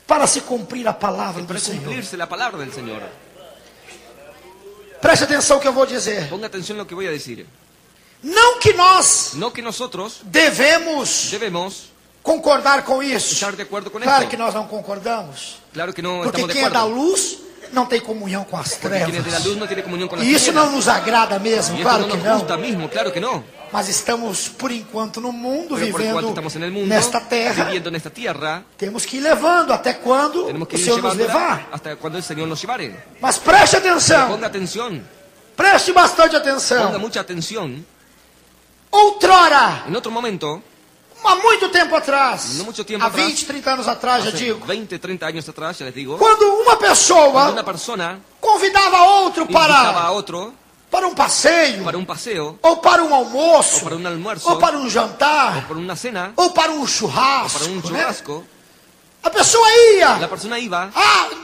Speaker 2: para se cumprir a palavra
Speaker 3: es
Speaker 2: do
Speaker 3: para
Speaker 2: Senhor.
Speaker 3: cumplirse la palabra del Señor.
Speaker 2: Preste atenção que eu vou dizer.
Speaker 3: Ponga atención a lo que voy a decir.
Speaker 2: Não que nós
Speaker 3: No que nosotros
Speaker 2: devemos
Speaker 3: debemos
Speaker 2: concordar com isso.
Speaker 3: estar de acuerdo con
Speaker 2: Claro
Speaker 3: esto.
Speaker 2: que nós não concordamos.
Speaker 3: Claro que no
Speaker 2: Porque
Speaker 3: estamos de
Speaker 2: quem é da
Speaker 3: acuerdo.
Speaker 2: luz não tem comunhão com as
Speaker 3: Porque quien es de la
Speaker 2: trevas.
Speaker 3: luz no tiene comunión con las
Speaker 2: E isso não
Speaker 3: tinieblas.
Speaker 2: nos agrada mesmo,
Speaker 3: Y esto
Speaker 2: claro
Speaker 3: no
Speaker 2: que
Speaker 3: nos
Speaker 2: não.
Speaker 3: gusta mismo, claro que no.
Speaker 2: Mas estamos, por enquanto, no mundo,
Speaker 3: Pero por cuanto
Speaker 2: vivendo
Speaker 3: estamos en el mundo,
Speaker 2: nesta terra.
Speaker 3: viviendo en esta tierra,
Speaker 2: Temos que ir levando até quando
Speaker 3: tenemos que
Speaker 2: o
Speaker 3: ir
Speaker 2: Senhor nos
Speaker 3: llevándola
Speaker 2: levar.
Speaker 3: hasta cuando el Señor nos llevare.
Speaker 2: Mas preste atenção,
Speaker 3: Ponga atención,
Speaker 2: preste bastante
Speaker 3: ponga
Speaker 2: atenção.
Speaker 3: mucha atención.
Speaker 2: Outrora,
Speaker 3: En otro momento,
Speaker 2: há muito tempo atrás,
Speaker 3: No muito tempo
Speaker 2: há
Speaker 3: atrás,
Speaker 2: 20, 30 anos atrás, já
Speaker 3: hace
Speaker 2: digo,
Speaker 3: 20, 30 años atrás, ya les digo,
Speaker 2: quando uma
Speaker 3: cuando
Speaker 2: pessoa
Speaker 3: una persona
Speaker 2: convidava outro
Speaker 3: invitaba a
Speaker 2: para
Speaker 3: otro
Speaker 2: um passeio,
Speaker 3: para un paseo,
Speaker 2: ou para um almoço,
Speaker 3: o para un almuerzo,
Speaker 2: ou para um
Speaker 3: o
Speaker 2: jantar,
Speaker 3: para una cena,
Speaker 2: ou para um
Speaker 3: o
Speaker 2: churrasco,
Speaker 3: para un
Speaker 2: né?
Speaker 3: churrasco,
Speaker 2: A pessoa ia,
Speaker 3: la persona iba,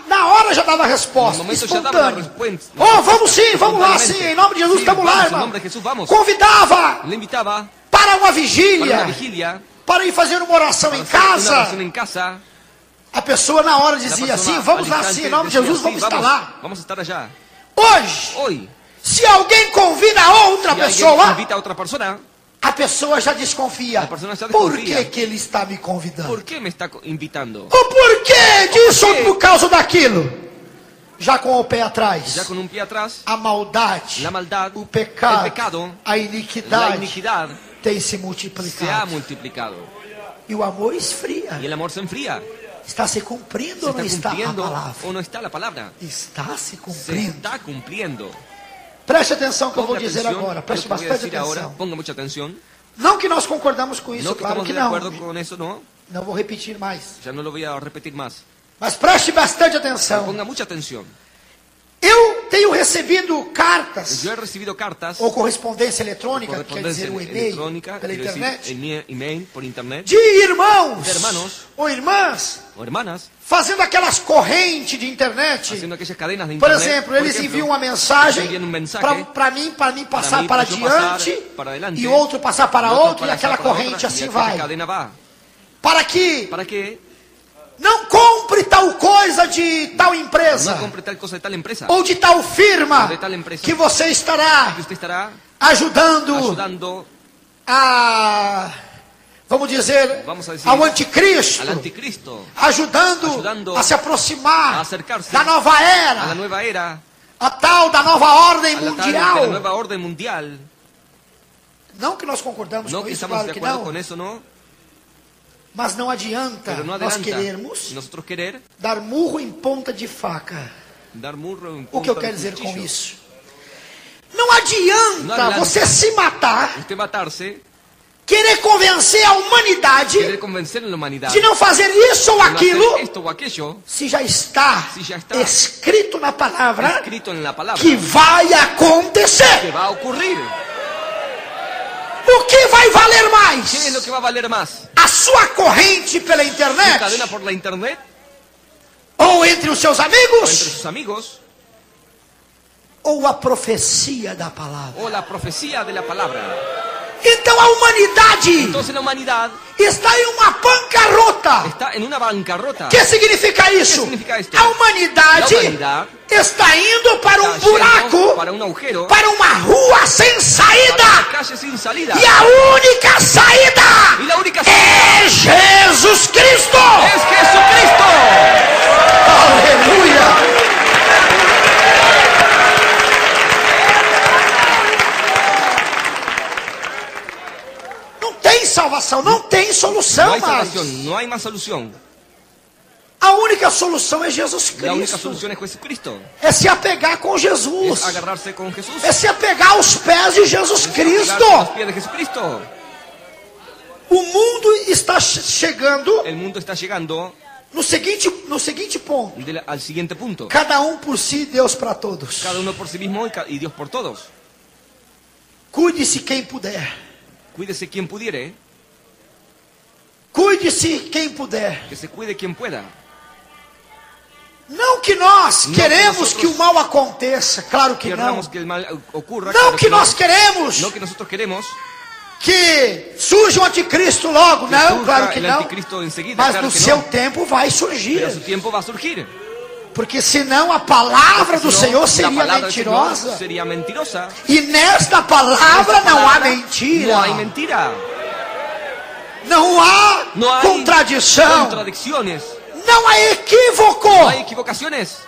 Speaker 2: na hora já dava a resposta,
Speaker 3: No momento já dava a
Speaker 2: espontâneo.
Speaker 3: resposta.
Speaker 2: Oh, vamos sim, vamos lá
Speaker 3: Espontaneamente.
Speaker 2: sim, em nome de Jesus,
Speaker 3: Sim,
Speaker 2: estamos lá,
Speaker 3: vamos, em
Speaker 2: irmão.
Speaker 3: nome de Jesus, vamos.
Speaker 2: Convidava
Speaker 3: le invitaba
Speaker 2: para uma
Speaker 3: para
Speaker 2: vigília,
Speaker 3: una vigilia,
Speaker 2: para ir fazer uma oração
Speaker 3: para
Speaker 2: em
Speaker 3: hacer una
Speaker 2: casa.
Speaker 3: oración en casa.
Speaker 2: A pessoa na hora
Speaker 3: La
Speaker 2: dizia
Speaker 3: persona
Speaker 2: assim, vamos
Speaker 3: al
Speaker 2: lá
Speaker 3: instante
Speaker 2: sim, em nome de
Speaker 3: decía,
Speaker 2: Jesus,
Speaker 3: "Sí,
Speaker 2: vamos estar lá.
Speaker 3: vamos a estar allá.
Speaker 2: Hoje,
Speaker 3: Hoy,
Speaker 2: Se alguém convida a outra
Speaker 3: Si alguien
Speaker 2: pessoa,
Speaker 3: invita a otra persona,
Speaker 2: a pessoa já desconfia.
Speaker 3: A persona já
Speaker 2: Por
Speaker 3: desconfia.
Speaker 2: que ele está me convidando?
Speaker 3: ¿por qué me está invitando?
Speaker 2: Ou por que disso ou
Speaker 3: quê?
Speaker 2: por causa daquilo? Já com o pé atrás.
Speaker 3: Ya con un pie atrás,
Speaker 2: A maldade,
Speaker 3: la maldad,
Speaker 2: o pecado,
Speaker 3: el pecado,
Speaker 2: a
Speaker 3: la
Speaker 2: iniquidade
Speaker 3: iniquidad
Speaker 2: tem se
Speaker 3: se ha
Speaker 2: multiplicado.
Speaker 3: multiplicado.
Speaker 2: E o amor esfria.
Speaker 3: Y el amor se enfría.
Speaker 2: Está se cumprindo
Speaker 3: ¿Se
Speaker 2: ou não
Speaker 3: está
Speaker 2: está a
Speaker 3: cumpliendo
Speaker 2: palavra?
Speaker 3: o no está la palabra?
Speaker 2: Está se
Speaker 3: Se
Speaker 2: cumprindo.
Speaker 3: está cumpliendo.
Speaker 2: Preste atenção que eu vou
Speaker 3: Ponga
Speaker 2: dizer
Speaker 3: atención
Speaker 2: agora.
Speaker 3: a lo
Speaker 2: Preste
Speaker 3: que voy a
Speaker 2: bastante
Speaker 3: decir ahora.
Speaker 2: atenção.
Speaker 3: Ponga mucha atención.
Speaker 2: Não que nós concordamos com isso,
Speaker 3: No que
Speaker 2: claro
Speaker 3: estamos
Speaker 2: que
Speaker 3: de
Speaker 2: não.
Speaker 3: acuerdo con eso, no.
Speaker 2: Não vou repetir mais.
Speaker 3: Ya no lo voy a repetir más.
Speaker 2: Mas preste bastante
Speaker 3: Pero
Speaker 2: atenção.
Speaker 3: ponga mucha atención.
Speaker 2: Eu tenho recebido cartas
Speaker 3: Yo he recibido cartas,
Speaker 2: ou correspondência eletrônica, quer
Speaker 3: correspondencia
Speaker 2: dizer, o e-mail,
Speaker 3: electrónica,
Speaker 2: pela
Speaker 3: quiero decir,
Speaker 2: internet,
Speaker 3: en email, por internet,
Speaker 2: de irmãos
Speaker 3: de hermanos
Speaker 2: ou irmãs
Speaker 3: o hermanas,
Speaker 2: fazendo aquelas correntes de internet.
Speaker 3: haciendo aquellas cadenas de
Speaker 2: Por
Speaker 3: internet.
Speaker 2: exemplo,
Speaker 3: por
Speaker 2: eles
Speaker 3: ejemplo,
Speaker 2: enviam uma mensagem
Speaker 3: enviam mensaje
Speaker 2: para mim passar
Speaker 3: mí,
Speaker 2: para
Speaker 3: para yo pasar
Speaker 2: adiante
Speaker 3: para adelante,
Speaker 2: e outro passar para
Speaker 3: y otro
Speaker 2: outro e
Speaker 3: para
Speaker 2: aquela
Speaker 3: pasar para
Speaker 2: corrente
Speaker 3: otra,
Speaker 2: assim
Speaker 3: y aquella
Speaker 2: vai.
Speaker 3: cadena va.
Speaker 2: Para que
Speaker 3: ¿Para qué?
Speaker 2: não compre tal coisa de tal empresa
Speaker 3: No compre tal cosa de tal empresa.
Speaker 2: ou de tal firma
Speaker 3: Ou de tal empresa.
Speaker 2: que você estará
Speaker 3: Que usted estará
Speaker 2: ajudando
Speaker 3: ayudando
Speaker 2: a, vamos dizer,
Speaker 3: Vamos a decir,
Speaker 2: ao anticristo,
Speaker 3: al anticristo,
Speaker 2: ajudando
Speaker 3: ajudando
Speaker 2: a se aproximar
Speaker 3: a acercarse
Speaker 2: da nova
Speaker 3: a la
Speaker 2: era,
Speaker 3: nueva era,
Speaker 2: a tal da nova ordem
Speaker 3: a la tal de
Speaker 2: mundial.
Speaker 3: la nueva orden mundial.
Speaker 2: Não que nós concordamos
Speaker 3: No
Speaker 2: com
Speaker 3: que
Speaker 2: isso,
Speaker 3: estamos
Speaker 2: claro
Speaker 3: de
Speaker 2: que
Speaker 3: acuerdo
Speaker 2: não,
Speaker 3: con eso, ¿no?
Speaker 2: mas não adianta
Speaker 3: Pero no
Speaker 2: nós
Speaker 3: adelanta
Speaker 2: querermos
Speaker 3: nosotros querer
Speaker 2: dar murro em ponta de faca.
Speaker 3: dar murro en
Speaker 2: O que eu
Speaker 3: punta
Speaker 2: quero
Speaker 3: de
Speaker 2: dizer com
Speaker 3: cuchillo.
Speaker 2: isso? Não adianta
Speaker 3: Não adianta.
Speaker 2: você se matar,
Speaker 3: Usted matarse,
Speaker 2: querer convencer a humanidade
Speaker 3: querer convencer a la humanidad
Speaker 2: de não fazer isso ou
Speaker 3: de no hacer
Speaker 2: aquilo,
Speaker 3: esto o aquello,
Speaker 2: se já está
Speaker 3: Se já está
Speaker 2: escrito na palavra
Speaker 3: escrito en la palabra,
Speaker 2: que vai acontecer.
Speaker 3: que va a ocurrir.
Speaker 2: O que vai valer
Speaker 3: ¿Qué es lo
Speaker 2: mais?
Speaker 3: que va a valer más?
Speaker 2: A sua corrente pela
Speaker 3: ¿Su
Speaker 2: internet
Speaker 3: cadena por la internet
Speaker 2: ou entre os seus
Speaker 3: o entre
Speaker 2: amigos
Speaker 3: sus amigos
Speaker 2: ou a profecia da palavra?
Speaker 3: o la profecía de la palabra?
Speaker 2: Então a humanidade
Speaker 3: Entonces la humanidad
Speaker 2: está em uma bancarrota.
Speaker 3: está en una bancarrota.
Speaker 2: O que significa isso?
Speaker 3: significa esto?
Speaker 2: A humanidade
Speaker 3: A humanidad
Speaker 2: está indo para um
Speaker 3: Está yendo
Speaker 2: buraco,
Speaker 3: para un agujero,
Speaker 2: para uma rua sem
Speaker 3: para
Speaker 2: saída.
Speaker 3: una calle sin salida.
Speaker 2: E a única saída
Speaker 3: Y la única salida
Speaker 2: é Jesus Cristo.
Speaker 3: es Jesucristo.
Speaker 2: Aleluia. Não tem salvação, não tem
Speaker 3: No
Speaker 2: solução
Speaker 3: hay
Speaker 2: mais.
Speaker 3: salvación, no hay más solución.
Speaker 2: A única solução é Jesus
Speaker 3: La única
Speaker 2: Cristo.
Speaker 3: solución es Jesucristo.
Speaker 2: É se apegar com
Speaker 3: Es
Speaker 2: Jesus.
Speaker 3: agarrarse con Jesús.
Speaker 2: É se apegar aos pés de Jesus
Speaker 3: Agarrarse a los
Speaker 2: Cristo.
Speaker 3: pies de Jesucristo.
Speaker 2: O mundo está chegando
Speaker 3: El mundo está llegando
Speaker 2: no seguinte ponto.
Speaker 3: al siguiente punto.
Speaker 2: Cada um por si, Deus para todos.
Speaker 3: Cada uno por sí mismo y Dios por todos.
Speaker 2: Cuide-se quem puder.
Speaker 3: Cuídese quien pudiere,
Speaker 2: Cuide-se quem puder.
Speaker 3: que se cuide quien pueda.
Speaker 2: Não que nós
Speaker 3: Não
Speaker 2: queremos
Speaker 3: que
Speaker 2: que o mal aconteça, claro que não.
Speaker 3: Queramos que el mal ocurra.
Speaker 2: Não
Speaker 3: claro
Speaker 2: que
Speaker 3: no.
Speaker 2: nós queremos
Speaker 3: No que nosotros queremos
Speaker 2: que surja um anticristo logo,
Speaker 3: que
Speaker 2: não,
Speaker 3: surja
Speaker 2: claro que
Speaker 3: el
Speaker 2: não.
Speaker 3: anticristo enseguida,
Speaker 2: Mas
Speaker 3: claro
Speaker 2: no
Speaker 3: que
Speaker 2: seu
Speaker 3: no.
Speaker 2: tempo vai surgir.
Speaker 3: Pero su tiempo va a surgir.
Speaker 2: Porque senão a palavra do
Speaker 3: Senão,
Speaker 2: Senhor
Speaker 3: la
Speaker 2: seria
Speaker 3: palabra del Señor
Speaker 2: mentirosa.
Speaker 3: sería mentirosa.
Speaker 2: E nesta palavra
Speaker 3: Esta
Speaker 2: não há
Speaker 3: palabra
Speaker 2: mentira.
Speaker 3: No hay mentira.
Speaker 2: Não há
Speaker 3: No hay
Speaker 2: contradição.
Speaker 3: contradicciones.
Speaker 2: Não há equívoco.
Speaker 3: No hay equivocaciones.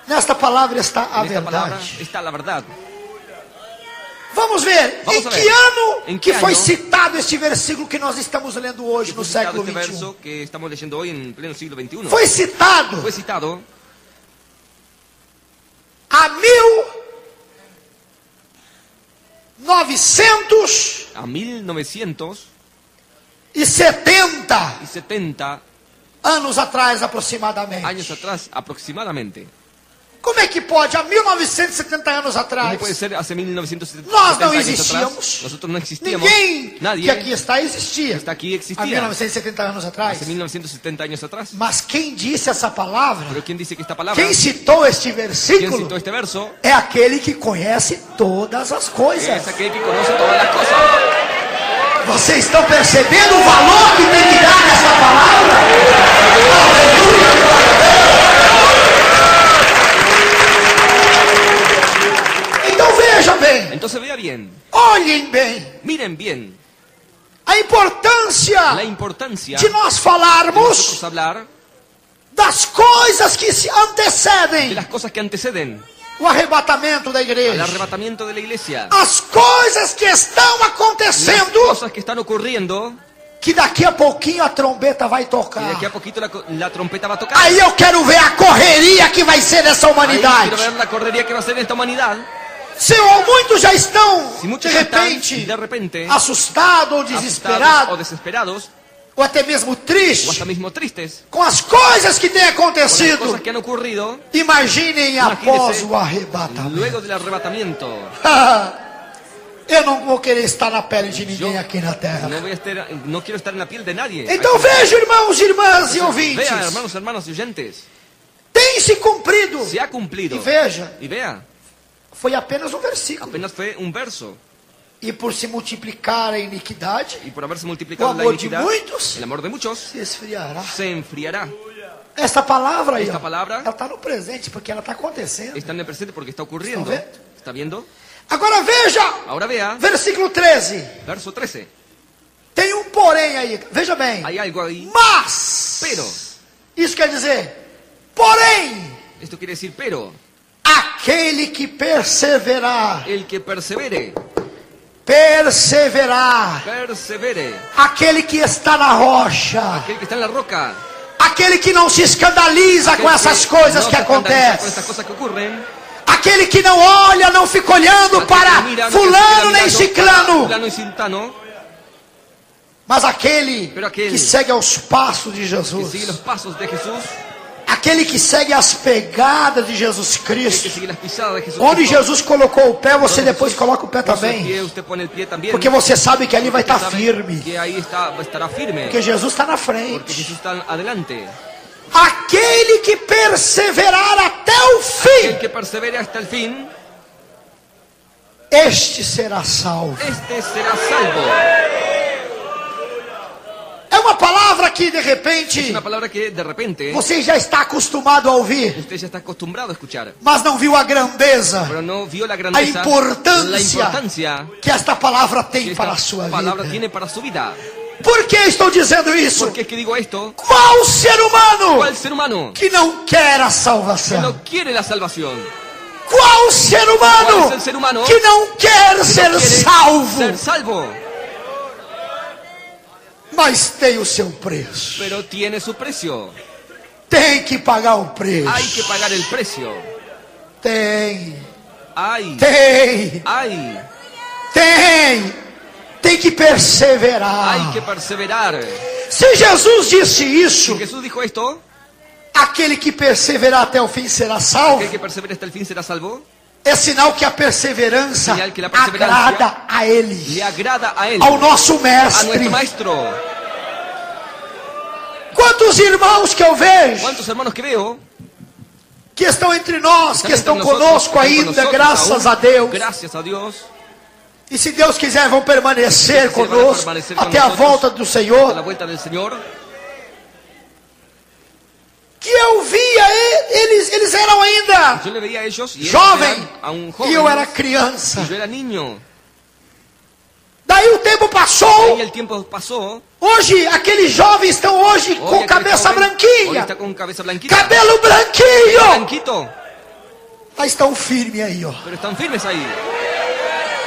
Speaker 2: Nesta palavra está a
Speaker 3: En esta palabra
Speaker 2: verdade.
Speaker 3: está la verdad.
Speaker 2: Vamos ver
Speaker 3: Vamos
Speaker 2: em
Speaker 3: a
Speaker 2: que
Speaker 3: ver.
Speaker 2: ano
Speaker 3: Em
Speaker 2: que
Speaker 3: que
Speaker 2: foi
Speaker 3: ano
Speaker 2: citado este versículo que nós estamos lendo hoje no
Speaker 3: Fue citado
Speaker 2: século
Speaker 3: este
Speaker 2: XXI.
Speaker 3: verso que estamos leyendo hoy en pleno siglo XXI.
Speaker 2: Foi citado
Speaker 3: Fue citado
Speaker 2: a 1970
Speaker 3: a 1970
Speaker 2: anos atrás aproximadamente.
Speaker 3: años atrás aproximadamente.
Speaker 2: Como é que pode? Há 1970 anos atrás.
Speaker 3: ¿Cómo puede ser hace 1970
Speaker 2: Nós não
Speaker 3: años
Speaker 2: existíamos.
Speaker 3: atrás? Nosotros no existíamos.
Speaker 2: Ninguém
Speaker 3: Nadie
Speaker 2: que aqui está existia.
Speaker 3: está aquí
Speaker 2: Há
Speaker 3: existía
Speaker 2: 1970 anos atrás.
Speaker 3: hace 1970 años atrás.
Speaker 2: Mas quem disse essa palavra,
Speaker 3: Pero ¿quién dice que esta palabra?
Speaker 2: quem citou este
Speaker 3: ¿Quién
Speaker 2: versículo,
Speaker 3: citó este verso?
Speaker 2: é aquele que conhece todas as coisas.
Speaker 3: Es aquel que conoce todas las cosas.
Speaker 2: Vocês estão percebendo o valor que tem que dar nessa palavra? Então veja. bem,
Speaker 3: Entonces vea bien,
Speaker 2: olhem bem
Speaker 3: miren bien
Speaker 2: a importância
Speaker 3: la importancia
Speaker 2: de nós
Speaker 3: de
Speaker 2: falarmos
Speaker 3: nosotros hablar
Speaker 2: das coisas que se
Speaker 3: de
Speaker 2: antecedem
Speaker 3: las cosas que anteceden
Speaker 2: o arrebatamento da
Speaker 3: al
Speaker 2: igreja.
Speaker 3: arrebatamiento de la iglesia.
Speaker 2: As coisas que estão
Speaker 3: Las
Speaker 2: acontecendo,
Speaker 3: cosas que están ocurriendo,
Speaker 2: que daqui a pouquinho a trombeta vai
Speaker 3: y
Speaker 2: tocar.
Speaker 3: de aquí a poquito la trompeta va a tocar.
Speaker 2: Aí eu quero ver a correria que vai ser nessa
Speaker 3: Ahí
Speaker 2: humanidade.
Speaker 3: quiero ver la correría que va a ser en esta humanidad.
Speaker 2: Se muitos já estão,
Speaker 3: Si
Speaker 2: de
Speaker 3: muchos están
Speaker 2: repente,
Speaker 3: de repente
Speaker 2: assustados ou
Speaker 3: asustados o
Speaker 2: desesperados,
Speaker 3: desesperados,
Speaker 2: ou até mesmo
Speaker 3: o hasta
Speaker 2: tristes,
Speaker 3: mismo tristes,
Speaker 2: com as coisas que têm
Speaker 3: por las
Speaker 2: acontecido,
Speaker 3: cosas que han ocurrido,
Speaker 2: imaginem após
Speaker 3: imagínese,
Speaker 2: o arrebatamento.
Speaker 3: luego del arrebatamiento.
Speaker 2: Eu não vou querer estar na pele de ninguém
Speaker 3: Yo
Speaker 2: aqui na terra.
Speaker 3: no quiero estar en la piel de nadie.
Speaker 2: Então veja, irmãos e irmãs e ouvintes,
Speaker 3: Vea, hermanos y oyentes,
Speaker 2: tem se cumprido.
Speaker 3: se ha cumplido.
Speaker 2: E veja,
Speaker 3: Y vea,
Speaker 2: foi apenas um versículo.
Speaker 3: apenas fue un verso.
Speaker 2: E por se multiplicar a iniquidade,
Speaker 3: Y por haberse
Speaker 2: o
Speaker 3: multiplicado la
Speaker 2: amor de
Speaker 3: iniquidad,
Speaker 2: muitos
Speaker 3: el amor de muchos
Speaker 2: se esfriará.
Speaker 3: se enfriará.
Speaker 2: Esta palavra aí,
Speaker 3: Esta
Speaker 2: ó,
Speaker 3: palavra
Speaker 2: ela está no presente, porque ela está acontecendo.
Speaker 3: Está en el presente porque está ocurriendo.
Speaker 2: ¿Está
Speaker 3: ¿Está viendo?
Speaker 2: Agora veja,
Speaker 3: Ahora vea,
Speaker 2: versículo 13.
Speaker 3: verso 13.
Speaker 2: Tem um porém aí, veja bem.
Speaker 3: Hay algo ahí.
Speaker 2: Mas,
Speaker 3: Pero,
Speaker 2: isso quer dizer, porém,
Speaker 3: esto quiere decir pero,
Speaker 2: aquele que perseverar,
Speaker 3: el que persevere, persevere.
Speaker 2: aquele que está na rocha,
Speaker 3: Aquel que está en la roca.
Speaker 2: aquele que não se escandaliza
Speaker 3: Aquel
Speaker 2: com essas coisas
Speaker 3: no
Speaker 2: que
Speaker 3: se escandaliza con
Speaker 2: acontecem,
Speaker 3: estas cosas que ocurren.
Speaker 2: aquele que não olha, não fica olhando
Speaker 3: Aquel
Speaker 2: para
Speaker 3: que mira, no se
Speaker 2: fulano
Speaker 3: queda
Speaker 2: nem
Speaker 3: mirando para
Speaker 2: ciclano,
Speaker 3: fulano y cintano,
Speaker 2: mas aquele
Speaker 3: Pero aquele
Speaker 2: que segue aos passos de
Speaker 3: que
Speaker 2: Jesus,
Speaker 3: sigue los pasos de Jesús,
Speaker 2: aquele que segue as pegadas de Jesus
Speaker 3: el que
Speaker 2: Cristo.
Speaker 3: sigue las pisadas de Jesús.
Speaker 2: Onde Jesus colocou o pé, você depois coloca o pé
Speaker 3: Puso el
Speaker 2: também,
Speaker 3: pie, usted pone el pie también.
Speaker 2: porque você sabe que ali vai estar
Speaker 3: Sabe
Speaker 2: firme,
Speaker 3: que ahí estará firme.
Speaker 2: porque Jesus está na
Speaker 3: Porque
Speaker 2: frente.
Speaker 3: Jesús está adelante.
Speaker 2: Aquele que perseverar até o
Speaker 3: El
Speaker 2: fim,
Speaker 3: que persevere hasta el fin,
Speaker 2: este será salvo.
Speaker 3: este será salvo.
Speaker 2: É uma palavra que de
Speaker 3: Es
Speaker 2: repente
Speaker 3: una palabra que de repente
Speaker 2: você já está acostumado a ouvir,
Speaker 3: usted ya está acostumbrado a escuchar,
Speaker 2: mas não viu a grandeza,
Speaker 3: pero no vio la
Speaker 2: a
Speaker 3: grandeza, la
Speaker 2: importância
Speaker 3: importancia
Speaker 2: que esta palavra
Speaker 3: que
Speaker 2: tem para a
Speaker 3: esta
Speaker 2: sua
Speaker 3: palabra
Speaker 2: vida.
Speaker 3: tiene para su vida.
Speaker 2: Por que estou dizendo isso?
Speaker 3: ¿Por qué es que digo esto?
Speaker 2: Qual ser humano
Speaker 3: ¿Cuál ser humano
Speaker 2: que não quer a
Speaker 3: que
Speaker 2: salvação?
Speaker 3: no quiere la salvación?
Speaker 2: Qual ser
Speaker 3: ¿Cuál
Speaker 2: humano
Speaker 3: es el ser humano
Speaker 2: que não quer
Speaker 3: que
Speaker 2: ser
Speaker 3: no quiere
Speaker 2: salvo?
Speaker 3: ser salvo?
Speaker 2: Mas tem o seu preço.
Speaker 3: Pero tiene su precio.
Speaker 2: Tem que pagar o preço.
Speaker 3: Hay que pagar el precio.
Speaker 2: Tem.
Speaker 3: Hay,
Speaker 2: Tem. Tem que perseverar.
Speaker 3: hay que perseverar.
Speaker 2: Se Jesus disse
Speaker 3: Si
Speaker 2: isso,
Speaker 3: Jesús dijo esto,
Speaker 2: aquele que perseverar até o fim será salvo.
Speaker 3: que el que persevere hasta el fin será salvo.
Speaker 2: É sinal que a perseverança
Speaker 3: Señal que la perseverancia
Speaker 2: agrada a Ele,
Speaker 3: Le agrada a él,
Speaker 2: ao nosso
Speaker 3: a
Speaker 2: mestre.
Speaker 3: nuestro maestro.
Speaker 2: Quantos irmãos que eu vejo
Speaker 3: ¿Cuántos hermanos que veo?
Speaker 2: que estão entre nós, que estão
Speaker 3: entre nosotros,
Speaker 2: conosco
Speaker 3: están con
Speaker 2: ainda,
Speaker 3: nosotros
Speaker 2: graças
Speaker 3: aún?
Speaker 2: a Deus.
Speaker 3: Gracias a Dios.
Speaker 2: E se Deus quiser, vão permanecer
Speaker 3: Se van a
Speaker 2: conosco
Speaker 3: permanecer con
Speaker 2: até a
Speaker 3: nosotros
Speaker 2: volta do
Speaker 3: Hasta la
Speaker 2: Senhor.
Speaker 3: vuelta del Señor.
Speaker 2: Que eu via, eles eram ainda
Speaker 3: Yo le veía a ellos y ellos
Speaker 2: jovem,
Speaker 3: eran aún
Speaker 2: e
Speaker 3: jóvenes.
Speaker 2: eu era criança.
Speaker 3: Y yo era niño.
Speaker 2: Daí o tempo
Speaker 3: Y
Speaker 2: passou.
Speaker 3: el tiempo pasó.
Speaker 2: Hoje, aqueles jovens estão hoje
Speaker 3: Hoy
Speaker 2: com
Speaker 3: aquel
Speaker 2: cabeça
Speaker 3: joven, hoy
Speaker 2: branquinha,
Speaker 3: está con cabeza blanquita.
Speaker 2: cabelo branquinho.
Speaker 3: Blanquito.
Speaker 2: Mas estão firmes aí, ó.
Speaker 3: Pero están firmes ahí.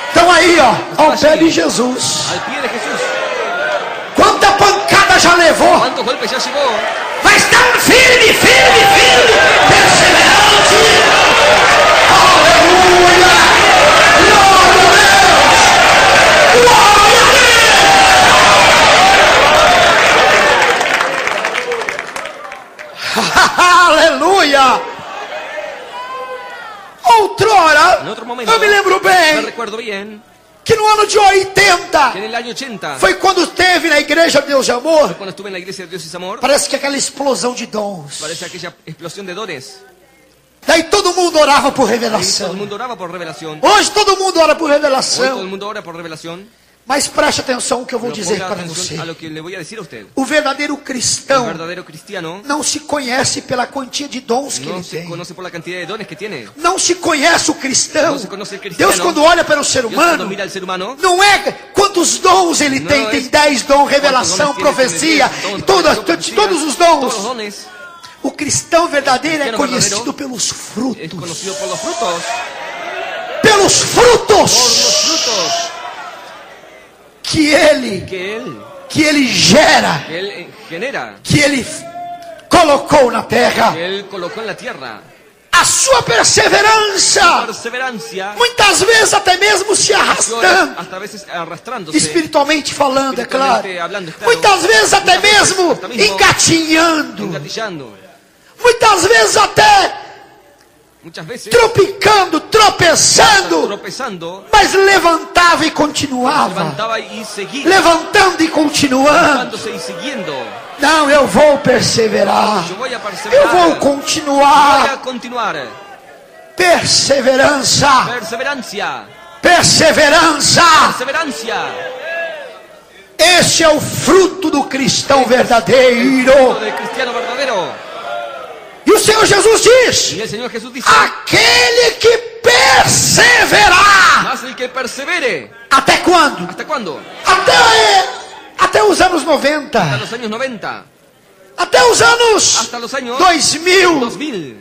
Speaker 2: Estão aí, ó, ao pé de Jesus.
Speaker 3: Al pie de Jesús.
Speaker 2: Quanta pancada já levou,
Speaker 3: ¿Cuántos golpes ya llevó?
Speaker 2: mas estão firme, perseverante. Aleluia! Glória a Deus! Aleluia! Outrora,
Speaker 3: En otro momento,
Speaker 2: eu me lembro
Speaker 3: me
Speaker 2: bem
Speaker 3: recuerdo bien
Speaker 2: que no ano de 80
Speaker 3: que en el año 80,
Speaker 2: foi quando teve na igreja Deus de Amor.
Speaker 3: cuando estuve en la iglesia de Dios y Amor,
Speaker 2: Parece que aquela explosão de dons.
Speaker 3: parece aquella explosión de dones.
Speaker 2: Daí todo mundo orava por
Speaker 3: Y todo
Speaker 2: revelação.
Speaker 3: el mundo oraba por revelación.
Speaker 2: Hoje todo mundo ora por
Speaker 3: Hoy todo el
Speaker 2: revelação.
Speaker 3: mundo ora por revelación.
Speaker 2: Mas preste atenção no que eu vou
Speaker 3: Pero
Speaker 2: dizer
Speaker 3: ponga
Speaker 2: para
Speaker 3: atención
Speaker 2: você.
Speaker 3: a lo que le voy a decir a usted.
Speaker 2: O verdadeiro
Speaker 3: El
Speaker 2: cristão
Speaker 3: verdadero cristiano
Speaker 2: não se conhece pela quantia de dons que
Speaker 3: no
Speaker 2: ele
Speaker 3: se
Speaker 2: tem.
Speaker 3: conoce por la cantidad de dones que tiene.
Speaker 2: Não se conhece o cristão.
Speaker 3: Não se conhece o cristiano.
Speaker 2: Deus, quando olha para o ser
Speaker 3: Dios cuando
Speaker 2: humano,
Speaker 3: mira al ser humano,
Speaker 2: não é quantos dons ele
Speaker 3: Não
Speaker 2: tem.
Speaker 3: é
Speaker 2: Tem 10 dons, revelação,
Speaker 3: cuántos dones
Speaker 2: profecia,
Speaker 3: tiene, dons,
Speaker 2: todos
Speaker 3: profecía,
Speaker 2: os
Speaker 3: todos los
Speaker 2: dons.
Speaker 3: dones.
Speaker 2: O cristão verdadeiro é
Speaker 3: cristiano
Speaker 2: conhecido
Speaker 3: verdadeiro
Speaker 2: pelos
Speaker 3: Es
Speaker 2: frutos.
Speaker 3: conocido por los frutos.
Speaker 2: Pelos
Speaker 3: Por los
Speaker 2: frutos
Speaker 3: frutos
Speaker 2: que ele
Speaker 3: que él
Speaker 2: gera,
Speaker 3: genera,
Speaker 2: que ele colocou na terra.
Speaker 3: que él colocó en la tierra.
Speaker 2: A sua perseverança,
Speaker 3: Perseverancia,
Speaker 2: muitas vezes até mesmo se arrastando,
Speaker 3: hasta a veces arrastrándose,
Speaker 2: espiritualmente falando, é claro.
Speaker 3: espiritualmente hablando, claro.
Speaker 2: Muitas vezes até
Speaker 3: Muitas vezes,
Speaker 2: mesmo
Speaker 3: hasta mesmo
Speaker 2: engatinhando,
Speaker 3: engatillando,
Speaker 2: muitas vezes até
Speaker 3: muchas veces
Speaker 2: tropicando, tropeçando,
Speaker 3: tropezando,
Speaker 2: mas levantava e continuava,
Speaker 3: levantaba y seguía,
Speaker 2: levantando e continuando.
Speaker 3: levantándose y siguiendo.
Speaker 2: Não, eu vou perseverar,
Speaker 3: Yo voy a
Speaker 2: eu
Speaker 3: perseverar,
Speaker 2: vou
Speaker 3: voy
Speaker 2: continuar.
Speaker 3: a continuar.
Speaker 2: Perseverança,
Speaker 3: Perseverancia,
Speaker 2: perseverança.
Speaker 3: perseverancia.
Speaker 2: Este é o fruto do cristão verdadeiro.
Speaker 3: Fruto del cristiano verdadero.
Speaker 2: E o Senhor Jesus diz:
Speaker 3: Y el Señor Jesús dice,
Speaker 2: aquele que perseverar.
Speaker 3: más el que persevere.
Speaker 2: Até quando?
Speaker 3: ¿Hasta cuándo?
Speaker 2: Até os anos
Speaker 3: Hasta
Speaker 2: 90.
Speaker 3: los años 90.
Speaker 2: Até os anos
Speaker 3: Hasta los años
Speaker 2: 2000.
Speaker 3: 2000.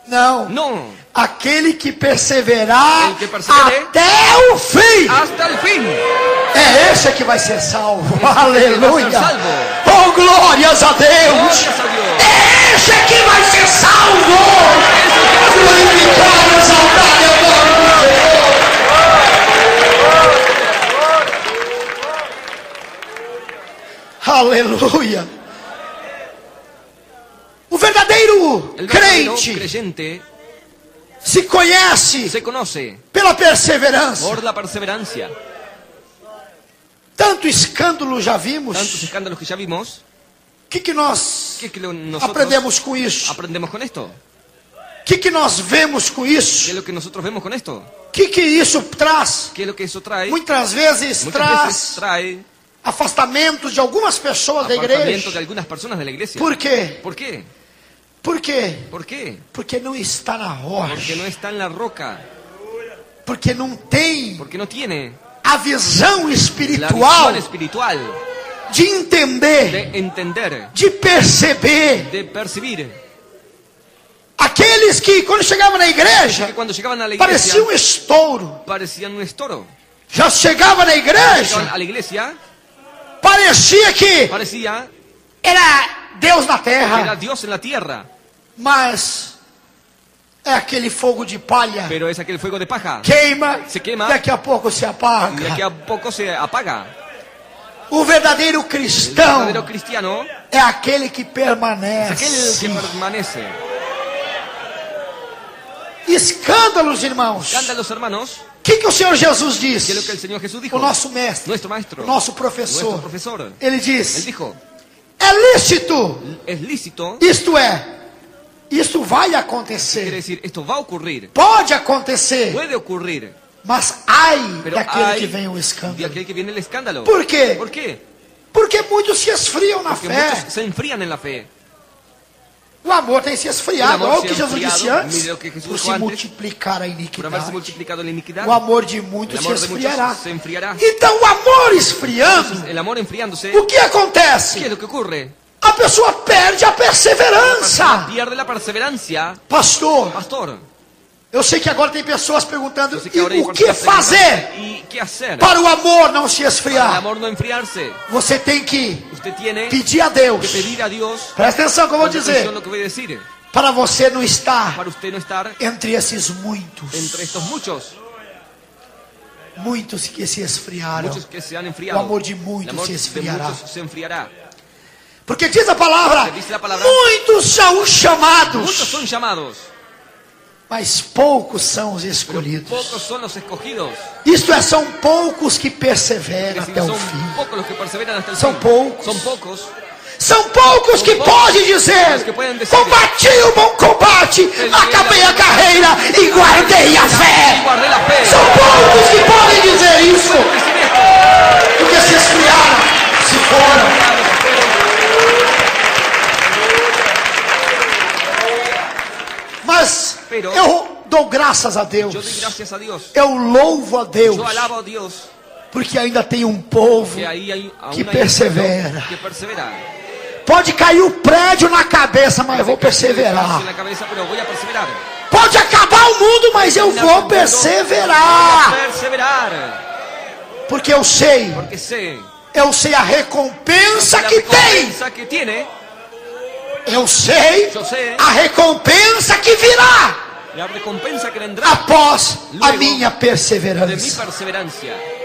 Speaker 2: Não.
Speaker 3: No,
Speaker 2: Aquele que perseverar
Speaker 3: El que persevere
Speaker 2: até o fim.
Speaker 3: hasta el fin.
Speaker 2: É esse que vai ser salvo.
Speaker 3: Esse que vai
Speaker 2: Aleluia.
Speaker 3: ser salvo.
Speaker 2: Oh, glórias a Deus.
Speaker 3: Glorias a Dios.
Speaker 2: É esse que vai ser salvo. Glorificado, exaltado é o nome do Senhor. Aleluia. O verdadeiro
Speaker 3: El verdadero
Speaker 2: crente
Speaker 3: creyente
Speaker 2: se conhece
Speaker 3: se conoce
Speaker 2: pela perseverança.
Speaker 3: por la perseverancia.
Speaker 2: Tanto escândalo já
Speaker 3: Tantos
Speaker 2: vimos.
Speaker 3: escándalos que ya vimos.
Speaker 2: O que nós
Speaker 3: ¿Qué es que nosotros
Speaker 2: aprendemos com isso?
Speaker 3: aprendemos con esto?
Speaker 2: O que nós vemos com
Speaker 3: ¿Qué
Speaker 2: isso?
Speaker 3: es lo que nosotros vemos con esto?
Speaker 2: O que isso traz?
Speaker 3: ¿Qué es lo que eso trae?
Speaker 2: Muitas vezes
Speaker 3: Muchas veces
Speaker 2: traz
Speaker 3: trae
Speaker 2: afastamentos de algumas pessoas da
Speaker 3: apartamiento de
Speaker 2: igreja.
Speaker 3: algunas personas de la iglesia.
Speaker 2: Por quê?
Speaker 3: ¿Por qué?
Speaker 2: Por quê?
Speaker 3: ¿Por qué?
Speaker 2: Porque não está na
Speaker 3: Porque
Speaker 2: rocha.
Speaker 3: no está en la roca.
Speaker 2: Porque não tem
Speaker 3: Porque no tiene
Speaker 2: a visão
Speaker 3: la
Speaker 2: espiritual
Speaker 3: visión espiritual
Speaker 2: de entender,
Speaker 3: de entender,
Speaker 2: de perceber.
Speaker 3: de percibir.
Speaker 2: Aqueles que quando chegavam na
Speaker 3: Que
Speaker 2: igreja
Speaker 3: cuando llegaban a la iglesia
Speaker 2: parecia um estouro.
Speaker 3: parecían un estoro.
Speaker 2: Já chegava na
Speaker 3: Llegaban
Speaker 2: igreja,
Speaker 3: a la iglesia,
Speaker 2: parecia que
Speaker 3: parecía
Speaker 2: era Deus na
Speaker 3: que era
Speaker 2: terra,
Speaker 3: Dios en la tierra,
Speaker 2: mas é aquele fogo de palha.
Speaker 3: pero es aquel fuego de paja.
Speaker 2: Queima,
Speaker 3: Se queima.
Speaker 2: daqui a pouco se
Speaker 3: Y de aquí
Speaker 2: apaga.
Speaker 3: a poco se apaga.
Speaker 2: O verdadeiro
Speaker 3: El
Speaker 2: cristão
Speaker 3: verdadero cristiano
Speaker 2: é aquele que
Speaker 3: es aquel
Speaker 2: permanece.
Speaker 3: que permanece.
Speaker 2: Escândalos, irmãos.
Speaker 3: Escándalos, hermanos.
Speaker 2: O que o Senhor Jesus
Speaker 3: ¿Qué es lo que el
Speaker 2: diz?
Speaker 3: Señor Jesús dijo?
Speaker 2: O nosso mestre,
Speaker 3: Nuestro maestro,
Speaker 2: o nosso
Speaker 3: nuestro
Speaker 2: professor.
Speaker 3: profesor.
Speaker 2: Ele
Speaker 3: Él
Speaker 2: diz:
Speaker 3: dijo,
Speaker 2: é lícito,
Speaker 3: es lícito,
Speaker 2: isto vai
Speaker 3: quiere
Speaker 2: acontecer.
Speaker 3: decir, esto va a ocurrir,
Speaker 2: Pode acontecer,
Speaker 3: puede ocurrir,
Speaker 2: mas ai
Speaker 3: pero
Speaker 2: daquele
Speaker 3: hay
Speaker 2: que vem o
Speaker 3: de
Speaker 2: escândalo.
Speaker 3: aquel que viene el escándalo.
Speaker 2: Por quê?
Speaker 3: ¿Por qué?
Speaker 2: Porque muitos se esfriam na
Speaker 3: Porque
Speaker 2: fé.
Speaker 3: muchos se enfrían en la fe.
Speaker 2: O amor tem se esfriado.
Speaker 3: O amor
Speaker 2: Olha o
Speaker 3: se
Speaker 2: que Jesus
Speaker 3: enfriado,
Speaker 2: disse antes.
Speaker 3: mire o que Jesus
Speaker 2: Por
Speaker 3: dijo
Speaker 2: se
Speaker 3: antes.
Speaker 2: multiplicar a
Speaker 3: Por haberse
Speaker 2: iniquidade.
Speaker 3: multiplicado la iniquidad,
Speaker 2: O amor de
Speaker 3: el
Speaker 2: muitos se
Speaker 3: amor de
Speaker 2: esfriará.
Speaker 3: muchos se enfriará.
Speaker 2: Então o amor esfriando,
Speaker 3: El amor enfriándose,
Speaker 2: o que
Speaker 3: ¿qué
Speaker 2: acontece?
Speaker 3: es lo que ocurre?
Speaker 2: A pessoa perde a perseverança.
Speaker 3: Pierde la perseverancia.
Speaker 2: Pastor,
Speaker 3: Pastor,
Speaker 2: eu sei que agora tem pessoas perguntando:
Speaker 3: yo sé que
Speaker 2: e
Speaker 3: ahora hay
Speaker 2: o que
Speaker 3: personas
Speaker 2: fazer
Speaker 3: preguntando, ¿y qué hacer
Speaker 2: para o amor não se
Speaker 3: para el
Speaker 2: esfriar?
Speaker 3: amor no enfriarse?
Speaker 2: Você tem que
Speaker 3: Usted tiene
Speaker 2: pedir a Deus.
Speaker 3: que pedir a Dios,
Speaker 2: Presta atenção que eu vou
Speaker 3: con
Speaker 2: dizer.
Speaker 3: atención lo que voy a decir,
Speaker 2: Para você não estar
Speaker 3: para usted no estar
Speaker 2: entre esses muitos.
Speaker 3: entre estos muchos
Speaker 2: Muitos que se esfriaram.
Speaker 3: que se han enfriado.
Speaker 2: O amor de
Speaker 3: El
Speaker 2: muitos
Speaker 3: amor
Speaker 2: se
Speaker 3: de
Speaker 2: esfriará.
Speaker 3: muchos se enfriará.
Speaker 2: Porque diz a palavra:
Speaker 3: Porque diz a palavra,
Speaker 2: muitos são os
Speaker 3: Muchos
Speaker 2: chamados,
Speaker 3: son llamados,
Speaker 2: mas poucos são os
Speaker 3: pero
Speaker 2: escolhidos.
Speaker 3: pocos son los escogidos.
Speaker 2: Isto é, são poucos que
Speaker 3: Es
Speaker 2: perseveram
Speaker 3: decir,
Speaker 2: até o
Speaker 3: son
Speaker 2: fim.
Speaker 3: pocos los que perseveran hasta el
Speaker 2: Son
Speaker 3: fin.
Speaker 2: poucos.
Speaker 3: Son pocos.
Speaker 2: São poucos que
Speaker 3: poucos
Speaker 2: podem dizer:
Speaker 3: os que podem dizer,
Speaker 2: combati o bom combate, acabei a carreira e guardei a fé.
Speaker 3: Guardé la fe.
Speaker 2: São poucos que podem dizer isso.
Speaker 3: Pueden decir esto.
Speaker 2: Porque se esfriaram, se foram. Mas eu dou graças a Deus.
Speaker 3: Yo doy gracias a Dios.
Speaker 2: Eu louvo a Deus.
Speaker 3: Yo alabo a Dios.
Speaker 2: Porque ainda tem um povo
Speaker 3: Que ahí hay, aún
Speaker 2: que
Speaker 3: hay un
Speaker 2: persevera.
Speaker 3: pueblo que persevera.
Speaker 2: Pode cair o prédio na cabeça, mas eu vou perseverar.
Speaker 3: En la cabeza, pero voy a perseverar.
Speaker 2: Pode acabar o mundo, mas eu vou perseverar.
Speaker 3: Voy a perseverar.
Speaker 2: Porque eu sei
Speaker 3: Porque sé
Speaker 2: a recompensa
Speaker 3: la
Speaker 2: que tem.
Speaker 3: recompensa que tiene.
Speaker 2: Eu sei
Speaker 3: Yo sé
Speaker 2: a recompensa que virá
Speaker 3: la recompensa que vendrá
Speaker 2: após a
Speaker 3: Luego
Speaker 2: minha
Speaker 3: de mi
Speaker 2: perseverança.
Speaker 3: perseverancia.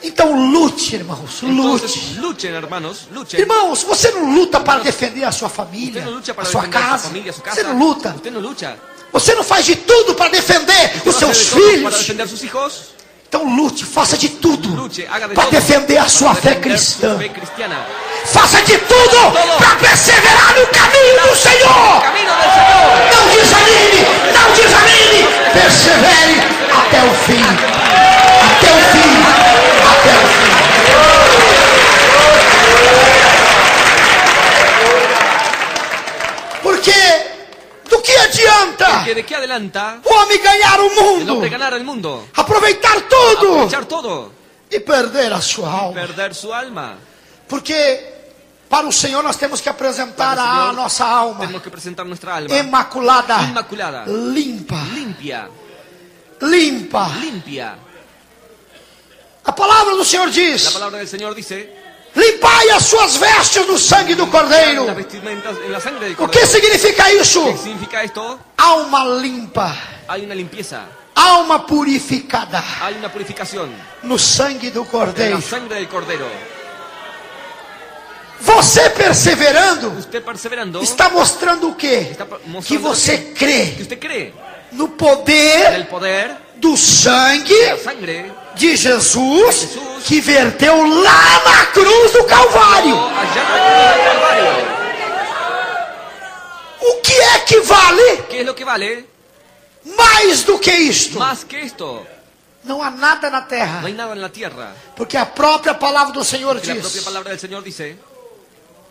Speaker 2: Então lute, irmãos, lute.
Speaker 3: Entonces, luchen, hermanos, luchen.
Speaker 2: Irmãos, você não luta para defender a sua família,
Speaker 3: Usted no lucha
Speaker 2: a
Speaker 3: para
Speaker 2: sua
Speaker 3: defender a su
Speaker 2: casa.
Speaker 3: familia, a su casa.
Speaker 2: Você não luta.
Speaker 3: Usted no lucha.
Speaker 2: Você não faz de tudo para defender os
Speaker 3: Usted no hace
Speaker 2: seus
Speaker 3: de todo para
Speaker 2: filhos.
Speaker 3: defender a sus hijos.
Speaker 2: Então lute, faça de tudo
Speaker 3: Luche, haga de
Speaker 2: para
Speaker 3: todo
Speaker 2: defender a sua
Speaker 3: para
Speaker 2: fé
Speaker 3: defender su
Speaker 2: cristã.
Speaker 3: fe cristiana.
Speaker 2: Faça de tudo para perseverar no caminho do Senhor.
Speaker 3: Camino del Señor.
Speaker 2: Não desanime, não desanime. Persevere até o fim. Até o fim. Até o fim. Porque do que adianta
Speaker 3: Porque de qué adelanta
Speaker 2: o homem ganhar o
Speaker 3: el hombre
Speaker 2: mundo,
Speaker 3: ganar el mundo,
Speaker 2: aproveitar tudo
Speaker 3: aprovechar todo,
Speaker 2: e perder a sua alma?
Speaker 3: perder su alma.
Speaker 2: Porque para o Senhor nós temos que apresentar
Speaker 3: Para o
Speaker 2: a
Speaker 3: Senhor,
Speaker 2: nossa alma
Speaker 3: Tenemos que presentar nuestra alma
Speaker 2: imaculada,
Speaker 3: inmaculada,
Speaker 2: limpa,
Speaker 3: limpia,
Speaker 2: limpa.
Speaker 3: limpia.
Speaker 2: A palavra do Senhor
Speaker 3: La
Speaker 2: diz:
Speaker 3: palabra del Señor dice:
Speaker 2: limpai as suas vestes no sangue do Cordeiro.
Speaker 3: las vestimentas en la sangre del
Speaker 2: O que
Speaker 3: Cordero.
Speaker 2: significa isso?
Speaker 3: ¿Qué significa esto?
Speaker 2: Alma limpa,
Speaker 3: Hay una limpieza,
Speaker 2: alma purificada
Speaker 3: hay una purificación
Speaker 2: no sangue do
Speaker 3: en
Speaker 2: Cordeiro.
Speaker 3: la sangre del Cordero.
Speaker 2: Você perseverando
Speaker 3: Usted perseverando
Speaker 2: está mostrando o quê?
Speaker 3: está mostrando
Speaker 2: Que você
Speaker 3: que
Speaker 2: crê
Speaker 3: usted cree
Speaker 2: no
Speaker 3: en
Speaker 2: poder
Speaker 3: el poder
Speaker 2: do
Speaker 3: de
Speaker 2: sangue
Speaker 3: la sangre
Speaker 2: de Jesus
Speaker 3: Jesus,
Speaker 2: que verteu lá na cruz do Calvário.
Speaker 3: allá en la cruz del Calvario.
Speaker 2: O que é que vale
Speaker 3: ¿Qué es lo que vale?
Speaker 2: mais do que isto?
Speaker 3: Más que esto,
Speaker 2: Não há nada na
Speaker 3: no
Speaker 2: terra,
Speaker 3: hay nada en la tierra.
Speaker 2: porque a própria palavra do Senhor
Speaker 3: Que la propia
Speaker 2: diz:
Speaker 3: palabra del Señor dice: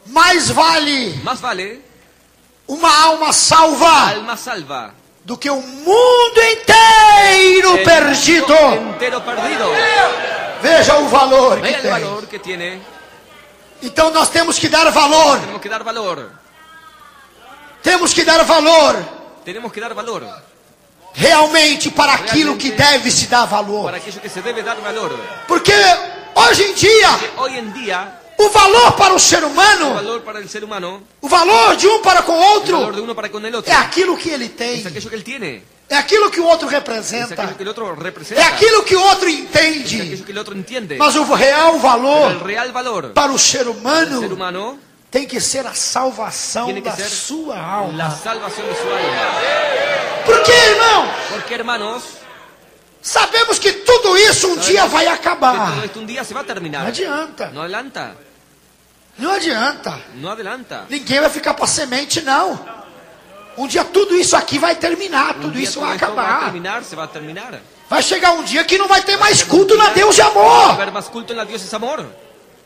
Speaker 2: mais vale
Speaker 3: más vale
Speaker 2: uma alma salva
Speaker 3: alma salva
Speaker 2: do que o mundo inteiro
Speaker 3: el
Speaker 2: perdido.
Speaker 3: mundo entero perdido.
Speaker 2: Veja o valor que
Speaker 3: Vea el
Speaker 2: tem.
Speaker 3: valor que tiene.
Speaker 2: Então nós temos que dar valor.
Speaker 3: Tenemos que dar valor.
Speaker 2: Temos que dar valor
Speaker 3: Tenemos que dar valor
Speaker 2: realmente para aquilo que deve se dar valor.
Speaker 3: para aquello que se debe dar valor.
Speaker 2: Porque hoje em dia,
Speaker 3: Que hoy en día,
Speaker 2: o valor para o ser
Speaker 3: el
Speaker 2: humano,
Speaker 3: valor para el ser humano,
Speaker 2: o valor de um para com o
Speaker 3: el valor
Speaker 2: outro,
Speaker 3: de uno para con el otro,
Speaker 2: é aquilo que ele
Speaker 3: es
Speaker 2: tem,
Speaker 3: aquello que él tiene,
Speaker 2: é aquilo que o outro
Speaker 3: es
Speaker 2: representa,
Speaker 3: aquello que el otro
Speaker 2: é
Speaker 3: representa,
Speaker 2: aquilo que o outro
Speaker 3: es
Speaker 2: entende.
Speaker 3: aquello que el otro entiende.
Speaker 2: Mas o real
Speaker 3: Pero el
Speaker 2: valor
Speaker 3: real valor
Speaker 2: para o ser
Speaker 3: del ser
Speaker 2: humano
Speaker 3: humano
Speaker 2: tem que ser a salvação
Speaker 3: tiene que
Speaker 2: da
Speaker 3: ser
Speaker 2: sua
Speaker 3: la
Speaker 2: alma.
Speaker 3: salvación de su alma.
Speaker 2: Por quê, irmão?
Speaker 3: Porque, hermanos,
Speaker 2: Sabemos que tudo isso um dia vai
Speaker 3: que todo
Speaker 2: acabar.
Speaker 3: esto un día se va a
Speaker 2: Não
Speaker 3: terminar.
Speaker 2: adianta.
Speaker 3: No adelanta,
Speaker 2: Não adianta.
Speaker 3: no adelanta.
Speaker 2: Ninguém vai ficar para semente, não. Um dia tudo isso aqui vai terminar,
Speaker 3: Un
Speaker 2: tudo
Speaker 3: día
Speaker 2: isso
Speaker 3: todo
Speaker 2: vai
Speaker 3: esto va a
Speaker 2: acabar.
Speaker 3: terminar, se va a terminar.
Speaker 2: Vai chegar um dia que não vai ter mais culto na Deus de
Speaker 3: Va a
Speaker 2: amor.
Speaker 3: haber más culto en la Dios es amor.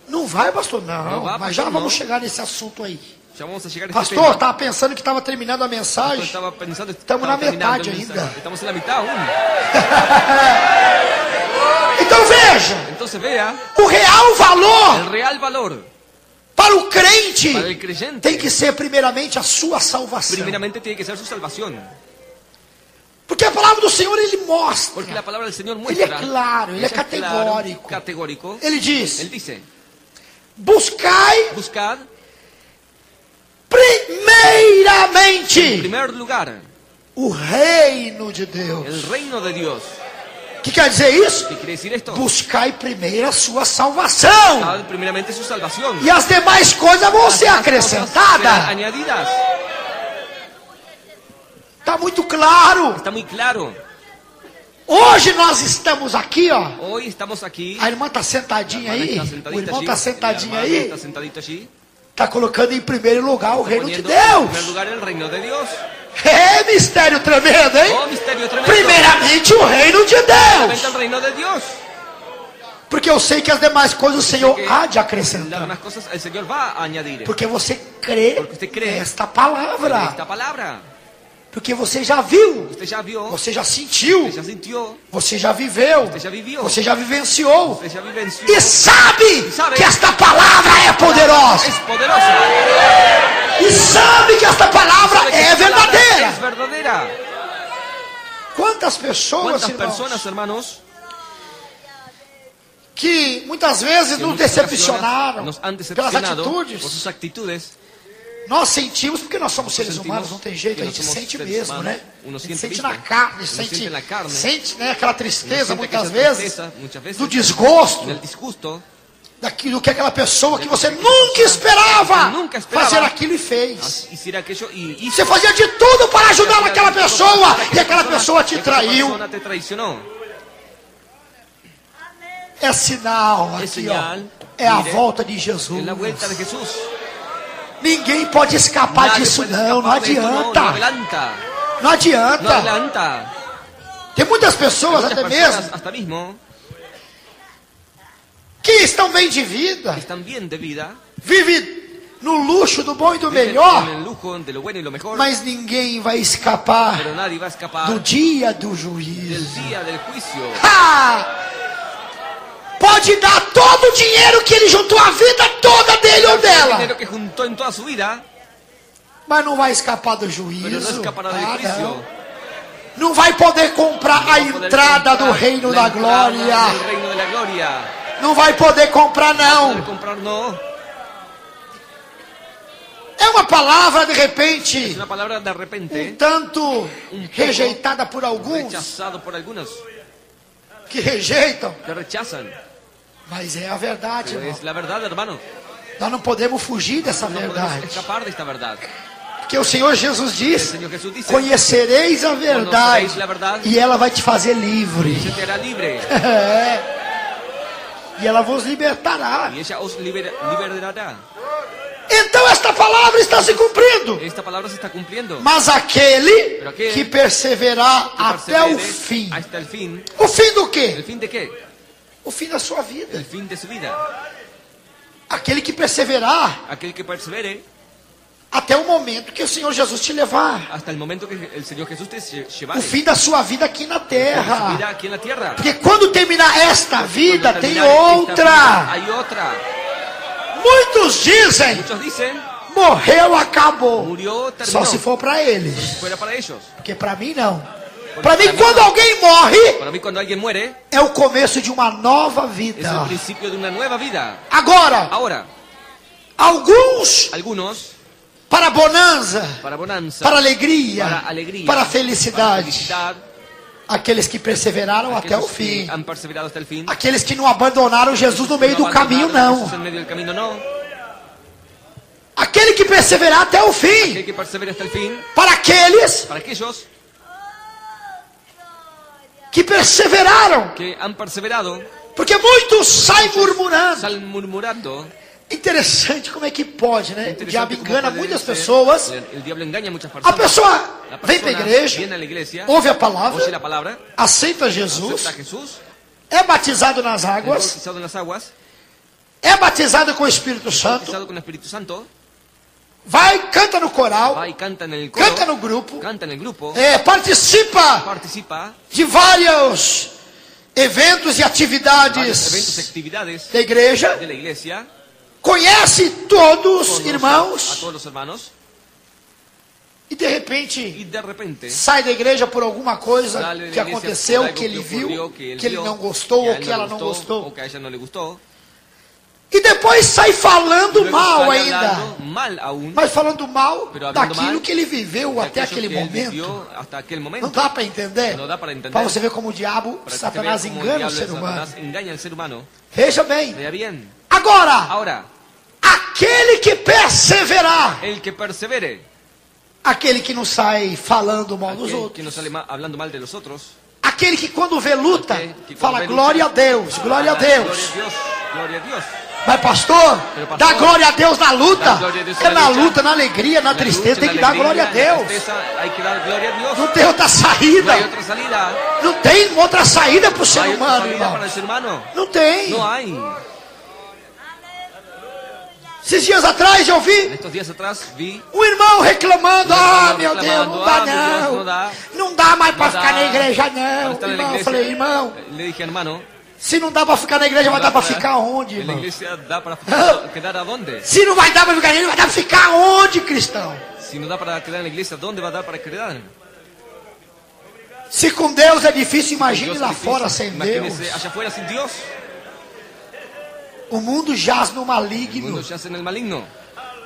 Speaker 2: Não vai, pastor? Não.
Speaker 3: Não vai,
Speaker 2: Mas já
Speaker 3: pastor,
Speaker 2: vamos
Speaker 3: não.
Speaker 2: chegar nesse assunto aí.
Speaker 3: Ya vamos a llegar a este
Speaker 2: Pastor,
Speaker 3: tema.
Speaker 2: estava pensando que estava terminando a
Speaker 3: Yo
Speaker 2: mensagem.
Speaker 3: estaba pensando,
Speaker 2: Estamos
Speaker 3: estaba
Speaker 2: na
Speaker 3: terminando
Speaker 2: metade
Speaker 3: el mensaje.
Speaker 2: ainda.
Speaker 3: Estamos en la mitad aún.
Speaker 2: Então veja,
Speaker 3: Entonces vea,
Speaker 2: o real valor
Speaker 3: el real valor
Speaker 2: para o crente
Speaker 3: para el creyente
Speaker 2: tem que ser primeiramente a sua salvação.
Speaker 3: primeramente tiene que ser su salvación.
Speaker 2: Porque a palavra do Senhor ele mostra.
Speaker 3: Porque la palabra del Señor
Speaker 2: Ele é
Speaker 3: muestra.
Speaker 2: claro, ele é
Speaker 3: claro,
Speaker 2: categórico.
Speaker 3: categórico.
Speaker 2: Ele diz:
Speaker 3: Él dice,
Speaker 2: buscai
Speaker 3: buscad en
Speaker 2: primeiramente
Speaker 3: primer lugar
Speaker 2: o reino de Deus.
Speaker 3: el reino de Dios.
Speaker 2: O que quer dizer isso?
Speaker 3: ¿Qué quiere decir esto?
Speaker 2: Buscai primeiro a sua salvação.
Speaker 3: Buscad primeramente su salvación.
Speaker 2: E as demais coisas vão ser
Speaker 3: Las demás cosas serán
Speaker 2: acrescentadas.
Speaker 3: añadidas.
Speaker 2: Está muito claro.
Speaker 3: Está muy claro.
Speaker 2: Hoje nós estamos aqui, ó.
Speaker 3: Hoy estamos aquí.
Speaker 2: A irmã está sentadinha
Speaker 3: La hermana
Speaker 2: aí.
Speaker 3: está
Speaker 2: O
Speaker 3: sentadita
Speaker 2: irmão
Speaker 3: allí,
Speaker 2: está
Speaker 3: el
Speaker 2: sentadinho
Speaker 3: hermano
Speaker 2: aí.
Speaker 3: está sentadito allí.
Speaker 2: Está colocando em primeiro lugar o reino de
Speaker 3: Poniendo en primer
Speaker 2: Deus.
Speaker 3: lugar el reino de Dios.
Speaker 2: É mistério tremendo, hein?
Speaker 3: Oh, misterio tremendo.
Speaker 2: Primeiramente o reino de
Speaker 3: Primeramente
Speaker 2: Deus.
Speaker 3: el reino de Dios.
Speaker 2: Porque eu sei que as demais coisas o Senhor
Speaker 3: Que
Speaker 2: há de
Speaker 3: las
Speaker 2: acrescentar.
Speaker 3: demás cosas el Señor va a añadir.
Speaker 2: Porque você crê
Speaker 3: Porque você crê
Speaker 2: nesta palavra.
Speaker 3: Esta palabra.
Speaker 2: Porque você já viu,
Speaker 3: Usted ya vio,
Speaker 2: você já sentiu,
Speaker 3: usted ya sintió,
Speaker 2: você já viveu,
Speaker 3: usted ya vivió,
Speaker 2: você já vivenciou.
Speaker 3: usted ya vivenció.
Speaker 2: E sabe
Speaker 3: sabe
Speaker 2: que esta palavra é poderosa.
Speaker 3: Es poderosa.
Speaker 2: E sabe que esta palavra
Speaker 3: Sabe que
Speaker 2: é
Speaker 3: esta palabra
Speaker 2: verdadeira.
Speaker 3: Es verdadera.
Speaker 2: Quantas pessoas,
Speaker 3: ¿Cuántas
Speaker 2: irmãos,
Speaker 3: personas, hermanos,
Speaker 2: que muitas vezes
Speaker 3: que
Speaker 2: nos
Speaker 3: muchas
Speaker 2: decepcionaram
Speaker 3: ocasiones nos han
Speaker 2: pelas
Speaker 3: decepcionado
Speaker 2: atitudes?
Speaker 3: por sus actitudes?
Speaker 2: Nós sentimos porque nós somos seres
Speaker 3: sentimos
Speaker 2: humanos, não tem jeito,
Speaker 3: que
Speaker 2: a
Speaker 3: nós
Speaker 2: gente
Speaker 3: somos
Speaker 2: sente
Speaker 3: seres
Speaker 2: mesmo,
Speaker 3: humanos,
Speaker 2: né?
Speaker 3: uno
Speaker 2: A gente
Speaker 3: siente
Speaker 2: sente
Speaker 3: mesmo.
Speaker 2: na carne,
Speaker 3: Uno siente na carne.
Speaker 2: sente, né, aquela tristeza
Speaker 3: Uno siente
Speaker 2: muitas
Speaker 3: aquella
Speaker 2: vezes,
Speaker 3: tristeza, muchas veces,
Speaker 2: do desgosto,
Speaker 3: en el disgusto,
Speaker 2: daquilo que aquela pessoa que você nunca esperava
Speaker 3: nunca esperava
Speaker 2: fazer aquilo e fez.
Speaker 3: hiciera aquello y hizo.
Speaker 2: Você fazia de tudo para ajudar
Speaker 3: Hacía
Speaker 2: aquela
Speaker 3: de todo
Speaker 2: pessoa
Speaker 3: para
Speaker 2: e aquela pessoa te
Speaker 3: aquella
Speaker 2: traiu.
Speaker 3: persona te traicionó.
Speaker 2: É sinal
Speaker 3: É
Speaker 2: aqui,
Speaker 3: sinal,
Speaker 2: ó. É a
Speaker 3: mire,
Speaker 2: volta de Jesus.
Speaker 3: En la vuelta de Jesús.
Speaker 2: Ninguém pode escapar
Speaker 3: Nadie
Speaker 2: disso,
Speaker 3: puede
Speaker 2: não. Não
Speaker 3: escapar de esto, no
Speaker 2: adianta.
Speaker 3: adelanta.
Speaker 2: Não
Speaker 3: No
Speaker 2: adianta.
Speaker 3: adelanta.
Speaker 2: Tem muitas pessoas,
Speaker 3: Muchas
Speaker 2: até
Speaker 3: personas,
Speaker 2: mesmo,
Speaker 3: hasta mismo,
Speaker 2: que estão bem de vida,
Speaker 3: que están bien de vida,
Speaker 2: vive no luxo do bom e do
Speaker 3: viven
Speaker 2: melhor,
Speaker 3: en el lujo de lo bueno y lo mejor,
Speaker 2: mas ninguém vai escapar
Speaker 3: pero nadie va a escapar
Speaker 2: do dia do
Speaker 3: del
Speaker 2: juízo.
Speaker 3: día del juicio.
Speaker 2: Ah! Pode dar todo o dinheiro que ele juntou a vida toda dele ou
Speaker 3: El
Speaker 2: dela,
Speaker 3: dinero que juntó en toda su vida,
Speaker 2: mas não vai escapar do
Speaker 3: pero no
Speaker 2: juízo.
Speaker 3: escapará del
Speaker 2: Ah,
Speaker 3: juicio.
Speaker 2: não vai poder comprar a
Speaker 3: Va a poder
Speaker 2: entrada do
Speaker 3: comprar
Speaker 2: reino
Speaker 3: la
Speaker 2: da
Speaker 3: entrada
Speaker 2: glória.
Speaker 3: del reino de la gloria.
Speaker 2: Não vai poder comprar,
Speaker 3: Poder
Speaker 2: não.
Speaker 3: comprar no.
Speaker 2: É uma palavra, de
Speaker 3: Es
Speaker 2: repente,
Speaker 3: una palabra de repente
Speaker 2: tanto rejeitada por alguns,
Speaker 3: rechazado por algunos
Speaker 2: que rejeitam,
Speaker 3: que rechazan.
Speaker 2: mas é a verdade,
Speaker 3: Pero
Speaker 2: irmão.
Speaker 3: es la verdad, hermano.
Speaker 2: Nós não podemos fugir dessa
Speaker 3: No podemos
Speaker 2: verdade.
Speaker 3: escapar de esta verdad.
Speaker 2: Porque o Senhor Jesus
Speaker 3: El
Speaker 2: disse:
Speaker 3: Señor Jesús dice:
Speaker 2: conhecereis a verdade,
Speaker 3: Conoceréis la verdad.
Speaker 2: e ela vai te fazer livre.
Speaker 3: se te hará libre
Speaker 2: É. E ela vos libertará.
Speaker 3: y ella os liberará.
Speaker 2: Então esta palavra está se cumprindo.
Speaker 3: Esta palabra se está cumpliendo.
Speaker 2: Mas aquele
Speaker 3: Pero aquele
Speaker 2: que perseverar
Speaker 3: Que
Speaker 2: até o
Speaker 3: persevere
Speaker 2: fim.
Speaker 3: hasta el fin.
Speaker 2: O fim do
Speaker 3: ¿El
Speaker 2: quê?
Speaker 3: fin de qué?
Speaker 2: O fim da sua vida.
Speaker 3: El fin de su vida.
Speaker 2: Aquele que perseverar
Speaker 3: Aquel que persevere
Speaker 2: até o momento que o Senhor Jesus te levar.
Speaker 3: hasta el momento que el Señor Jesús te llevare.
Speaker 2: O fim da sua vida aqui na
Speaker 3: Su vida
Speaker 2: terra.
Speaker 3: aquí en la tierra.
Speaker 2: Porque quando terminar esta vida,
Speaker 3: Cuando
Speaker 2: tem
Speaker 3: terminar esta
Speaker 2: outra.
Speaker 3: vida, hay otra.
Speaker 2: Muitos dizem:
Speaker 3: Muchos dicen,
Speaker 2: morreu, acabou.
Speaker 3: murió, terminó.
Speaker 2: Só se for para eles.
Speaker 3: Fuera para ellos.
Speaker 2: Porque para mim não.
Speaker 3: Porque
Speaker 2: Para mim,
Speaker 3: para mí
Speaker 2: quando
Speaker 3: não.
Speaker 2: alguém morre,
Speaker 3: Para mí, cuando alguien muere,
Speaker 2: é o começo de uma nova
Speaker 3: es el
Speaker 2: vida.
Speaker 3: principio de una nueva vida.
Speaker 2: Agora,
Speaker 3: Ahora,
Speaker 2: alguns
Speaker 3: algunos,
Speaker 2: para bonança,
Speaker 3: para bonanza,
Speaker 2: para alegria,
Speaker 3: para alegría,
Speaker 2: para
Speaker 3: para
Speaker 2: felicidade.
Speaker 3: felicidad,
Speaker 2: Aqueles que perseveraram até
Speaker 3: aquellos
Speaker 2: o fim.
Speaker 3: que han perseverado hasta el fin,
Speaker 2: Aqueles que não abandonaram Jesus no meio do caminho,
Speaker 3: abandonaron a Jesús
Speaker 2: não.
Speaker 3: en medio del camino, no.
Speaker 2: Aquele que perseverar até o
Speaker 3: Aquel
Speaker 2: fim.
Speaker 3: que persevera hasta el fin,
Speaker 2: Para aqueles
Speaker 3: para aquellos
Speaker 2: que perseveraram.
Speaker 3: que han perseverado,
Speaker 2: Porque muitos saem murmurando.
Speaker 3: salen murmurando.
Speaker 2: Interessante como é que pode, né? O
Speaker 3: Interesante
Speaker 2: diabo
Speaker 3: cómo
Speaker 2: engana
Speaker 3: puede
Speaker 2: muitas
Speaker 3: ser.
Speaker 2: pessoas.
Speaker 3: El diablo engaña a muchas
Speaker 2: A
Speaker 3: personas.
Speaker 2: pessoa
Speaker 3: La
Speaker 2: vem para a
Speaker 3: persona
Speaker 2: igreja,
Speaker 3: viene a la iglesia,
Speaker 2: ouve a
Speaker 3: oye
Speaker 2: palavra,
Speaker 3: la palabra,
Speaker 2: aceita
Speaker 3: acepta a
Speaker 2: Jesus,
Speaker 3: Jesús,
Speaker 2: é batizado nas
Speaker 3: es
Speaker 2: águas,
Speaker 3: bautizado en las aguas,
Speaker 2: é batizado com o Espírito Santo,
Speaker 3: bautizado con el Espíritu Santo,
Speaker 2: vai, canta no coral,
Speaker 3: va y canta en el coro,
Speaker 2: canta no grupo,
Speaker 3: canta en el grupo,
Speaker 2: participa
Speaker 3: participa
Speaker 2: de vários eventos e
Speaker 3: en varios eventos y
Speaker 2: atividades
Speaker 3: actividades
Speaker 2: da igreja,
Speaker 3: de la iglesia,
Speaker 2: conhece todos,
Speaker 3: conoce a
Speaker 2: irmãos,
Speaker 3: todos los hermanos,
Speaker 2: e de repente
Speaker 3: y de repente
Speaker 2: sai da igreja por alguma coisa
Speaker 3: sale de
Speaker 2: que
Speaker 3: la iglesia
Speaker 2: aconteceu,
Speaker 3: por algo
Speaker 2: que ele viu,
Speaker 3: ocurrió, que
Speaker 2: que ele
Speaker 3: vio,
Speaker 2: não gostou
Speaker 3: que a
Speaker 2: ou
Speaker 3: él
Speaker 2: que
Speaker 3: no
Speaker 2: ela
Speaker 3: le
Speaker 2: não
Speaker 3: gustó,
Speaker 2: gostou.
Speaker 3: o que a ella no le gustó,
Speaker 2: E depois sai falando
Speaker 3: luego
Speaker 2: mal
Speaker 3: sale
Speaker 2: ainda.
Speaker 3: hablando mal aún,
Speaker 2: Mas falando mal
Speaker 3: Pero hablando
Speaker 2: daquilo
Speaker 3: mal
Speaker 2: que ele viveu
Speaker 3: de
Speaker 2: até
Speaker 3: aquello
Speaker 2: aquele
Speaker 3: que él
Speaker 2: momento.
Speaker 3: vivió hasta aquel
Speaker 2: Não
Speaker 3: momento.
Speaker 2: dá para entender?
Speaker 3: Não dá para entender.
Speaker 2: Para você ver como o diabo,
Speaker 3: Para que
Speaker 2: Satanás
Speaker 3: se vea cómo
Speaker 2: engana o
Speaker 3: el
Speaker 2: ser
Speaker 3: diablo de
Speaker 2: humano.
Speaker 3: Satanás engaña al ser humano.
Speaker 2: Veja bem.
Speaker 3: Vea bien.
Speaker 2: Agora,
Speaker 3: Ahora,
Speaker 2: aquele que perseverar,
Speaker 3: el que persevere,
Speaker 2: aquele que não sai falando mal dos
Speaker 3: aquel que
Speaker 2: outros,
Speaker 3: no sale hablando mal de los otros,
Speaker 2: aquele que quando vê luta,
Speaker 3: aquel que
Speaker 2: fala
Speaker 3: cuando ve
Speaker 2: glória a
Speaker 3: lucha,
Speaker 2: Deus, glória a
Speaker 3: habla,
Speaker 2: Deus.
Speaker 3: gloria a Dios,
Speaker 2: Mas pastor, dá glória a Deus na luta. É na luta, na alegria, na
Speaker 3: En la
Speaker 2: tristeza,
Speaker 3: lucha,
Speaker 2: tem
Speaker 3: en
Speaker 2: que
Speaker 3: la
Speaker 2: dar glória a
Speaker 3: alegría, en la
Speaker 2: Deus.
Speaker 3: tristeza, hay que dar gloria a Dios.
Speaker 2: Não tem outra
Speaker 3: No
Speaker 2: saída.
Speaker 3: hay otra salida.
Speaker 2: Não tem outra saída para o
Speaker 3: No
Speaker 2: ser
Speaker 3: hay otra
Speaker 2: humano,
Speaker 3: salida
Speaker 2: irmão.
Speaker 3: para el ser humano.
Speaker 2: Não tem.
Speaker 3: No hay.
Speaker 2: Esses dias atrás eu
Speaker 3: En
Speaker 2: vi
Speaker 3: estos días atrás vi
Speaker 2: um irmão reclamando. Ah,
Speaker 3: irmão
Speaker 2: meu Deus,
Speaker 3: reclamando,
Speaker 2: não dá
Speaker 3: meu Deus,
Speaker 2: não.
Speaker 3: não dá.
Speaker 2: Não dá mais para
Speaker 3: No
Speaker 2: ficar
Speaker 3: da-
Speaker 2: na igreja
Speaker 3: para
Speaker 2: não.
Speaker 3: estar en la
Speaker 2: Irmão, eu
Speaker 3: iglesia.
Speaker 2: falei, irmão,
Speaker 3: Le dije, hermano,
Speaker 2: se não dá para ficar na igreja, vai dar para ficar onde,
Speaker 3: en la
Speaker 2: irmão?
Speaker 3: iglesia da para quedar a dónde?
Speaker 2: Se não vai dar para ficar na igreja, vai dar para ficar onde, cristão?
Speaker 3: Si no da para quedar en la iglesia, ¿dónde va a dar para quedar?
Speaker 2: Se com Deus é difícil, imagine
Speaker 3: Dios
Speaker 2: lá
Speaker 3: es difícil.
Speaker 2: fora sem Deus.
Speaker 3: Imagínese allá afuera sin Dios.
Speaker 2: O mundo jaz no
Speaker 3: El
Speaker 2: maligno.
Speaker 3: mundo yace en el maligno.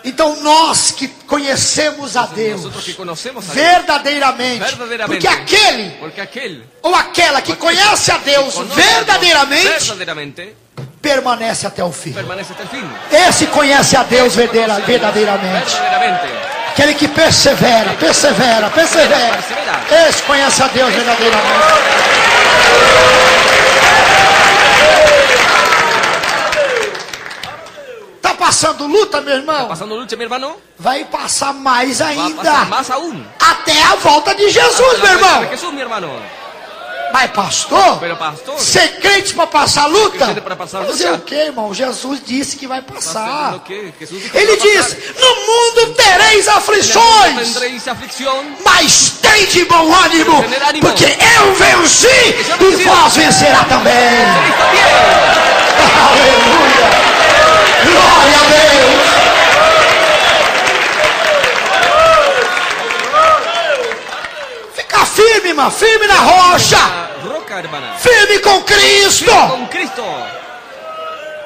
Speaker 2: Então nós que conhecemos a Deus
Speaker 3: Nosotros que conocemos a Dios,
Speaker 2: verdadeiramente,
Speaker 3: verdadeiramente,
Speaker 2: porque aquele
Speaker 3: porque aquel
Speaker 2: ou aquela que conhece a Deus
Speaker 3: conoce a Dios
Speaker 2: verdadeiramente
Speaker 3: verdaderamente
Speaker 2: permanece até o fim.
Speaker 3: permanece hasta el fin.
Speaker 2: Esse conhece a Deus
Speaker 3: Conoce a Dios
Speaker 2: verdadeiramente.
Speaker 3: verdaderamente.
Speaker 2: Aquele que persevera, persevera, persevera.
Speaker 3: Persevera.
Speaker 2: Esse conhece a Deus verdadeiramente. Tá passando luta, meu irmão?
Speaker 3: Pasando lucha, mi hermano,
Speaker 2: Vai passar mais
Speaker 3: va a pasar
Speaker 2: ainda.
Speaker 3: más aún.
Speaker 2: Até a volta de Jesus,
Speaker 3: Hasta la
Speaker 2: meu
Speaker 3: vuelta
Speaker 2: irmão.
Speaker 3: de Jesús, mi hermano.
Speaker 2: Mas pastor,
Speaker 3: Pero pastor,
Speaker 2: ser crente para passar luta?
Speaker 3: Crente para passar
Speaker 2: Fazer
Speaker 3: luta?
Speaker 2: o que, irmão? Jesus disse que vai passar.
Speaker 3: lo que Jesús dijo que
Speaker 2: Ele
Speaker 3: va a pasar.
Speaker 2: diz: no mundo tereis
Speaker 3: En el mundo
Speaker 2: aflições,
Speaker 3: tendréis aflicción,
Speaker 2: mas tem de bom ânimo,
Speaker 3: Tener ánimo.
Speaker 2: porque eu venci
Speaker 3: já
Speaker 2: e
Speaker 3: venci.
Speaker 2: vós vencerá também.
Speaker 3: tenéis también.
Speaker 2: Aleluia! Glória a Deus! Fica firme, irmão, firme na rocha,
Speaker 3: La roca, hermana.
Speaker 2: firme com Cristo.
Speaker 3: Con Cristo.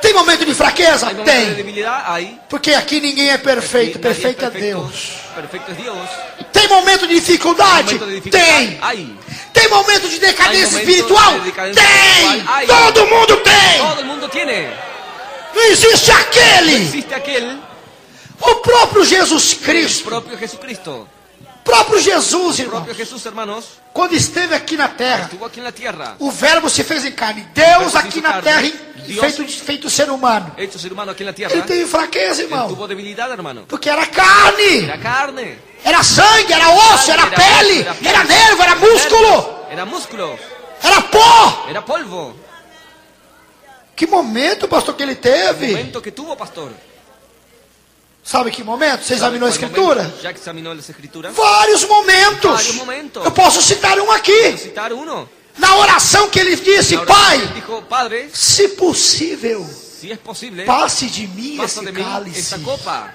Speaker 2: Tem momento de fraqueza?
Speaker 3: Hay momentos de
Speaker 2: Tem.
Speaker 3: debilidad, hay.
Speaker 2: Porque aqui ninguém é perfeito,
Speaker 3: Nadie
Speaker 2: perfeito é
Speaker 3: perfecto.
Speaker 2: Deus.
Speaker 3: Perfecto es Dios.
Speaker 2: Tem momento de dificuldade?
Speaker 3: Momento de dificultad,
Speaker 2: Tem.
Speaker 3: hay.
Speaker 2: Tem momento de decadência
Speaker 3: Hay momentos
Speaker 2: espiritual?
Speaker 3: de decadência
Speaker 2: Tem.
Speaker 3: espiritual. Hay.
Speaker 2: Todo mundo tem.
Speaker 3: Todo el mundo tiene.
Speaker 2: Não existe aquele.
Speaker 3: Existe aquel,
Speaker 2: O próprio Jesus
Speaker 3: el
Speaker 2: Cristo,
Speaker 3: propio Jesucristo.
Speaker 2: próprio Jesus,
Speaker 3: El
Speaker 2: irmão,
Speaker 3: propio Jesús, hermanos,
Speaker 2: quando esteve aqui na terra,
Speaker 3: estuvo aquí en la tierra.
Speaker 2: o verbo se fez em carne. Deus
Speaker 3: se
Speaker 2: aqui
Speaker 3: hizo
Speaker 2: na
Speaker 3: carne.
Speaker 2: terra,
Speaker 3: Deus
Speaker 2: feito ser humano.
Speaker 3: Hecho ser humano aquí en la
Speaker 2: Ele
Speaker 3: tierra.
Speaker 2: teve fraqueza,
Speaker 3: Él
Speaker 2: irmão,
Speaker 3: tuvo debilidad, hermano.
Speaker 2: porque era carne,
Speaker 3: Era carne.
Speaker 2: era sangue, era osso, era pele, era nervo, era músculo,
Speaker 3: Era músculo.
Speaker 2: era pó.
Speaker 3: Era polvo.
Speaker 2: Que momento, pastor, que ele
Speaker 3: El
Speaker 2: teve?
Speaker 3: momento que tuvo, pastor.
Speaker 2: Sabe que momento? Você examinou a
Speaker 3: ¿Cuál
Speaker 2: escritura?
Speaker 3: momento? Ya examinó las escrituras.
Speaker 2: Vários momentos.
Speaker 3: Vários momentos.
Speaker 2: Eu posso citar um aqui.
Speaker 3: Citar uno.
Speaker 2: Na oração que ele disse:
Speaker 3: La oración
Speaker 2: Pai,
Speaker 3: que él dijo, Padre,
Speaker 2: se possível,
Speaker 3: si es posible,
Speaker 2: passe de mim
Speaker 3: pasa
Speaker 2: esse
Speaker 3: de mí
Speaker 2: cálice.
Speaker 3: esta copa.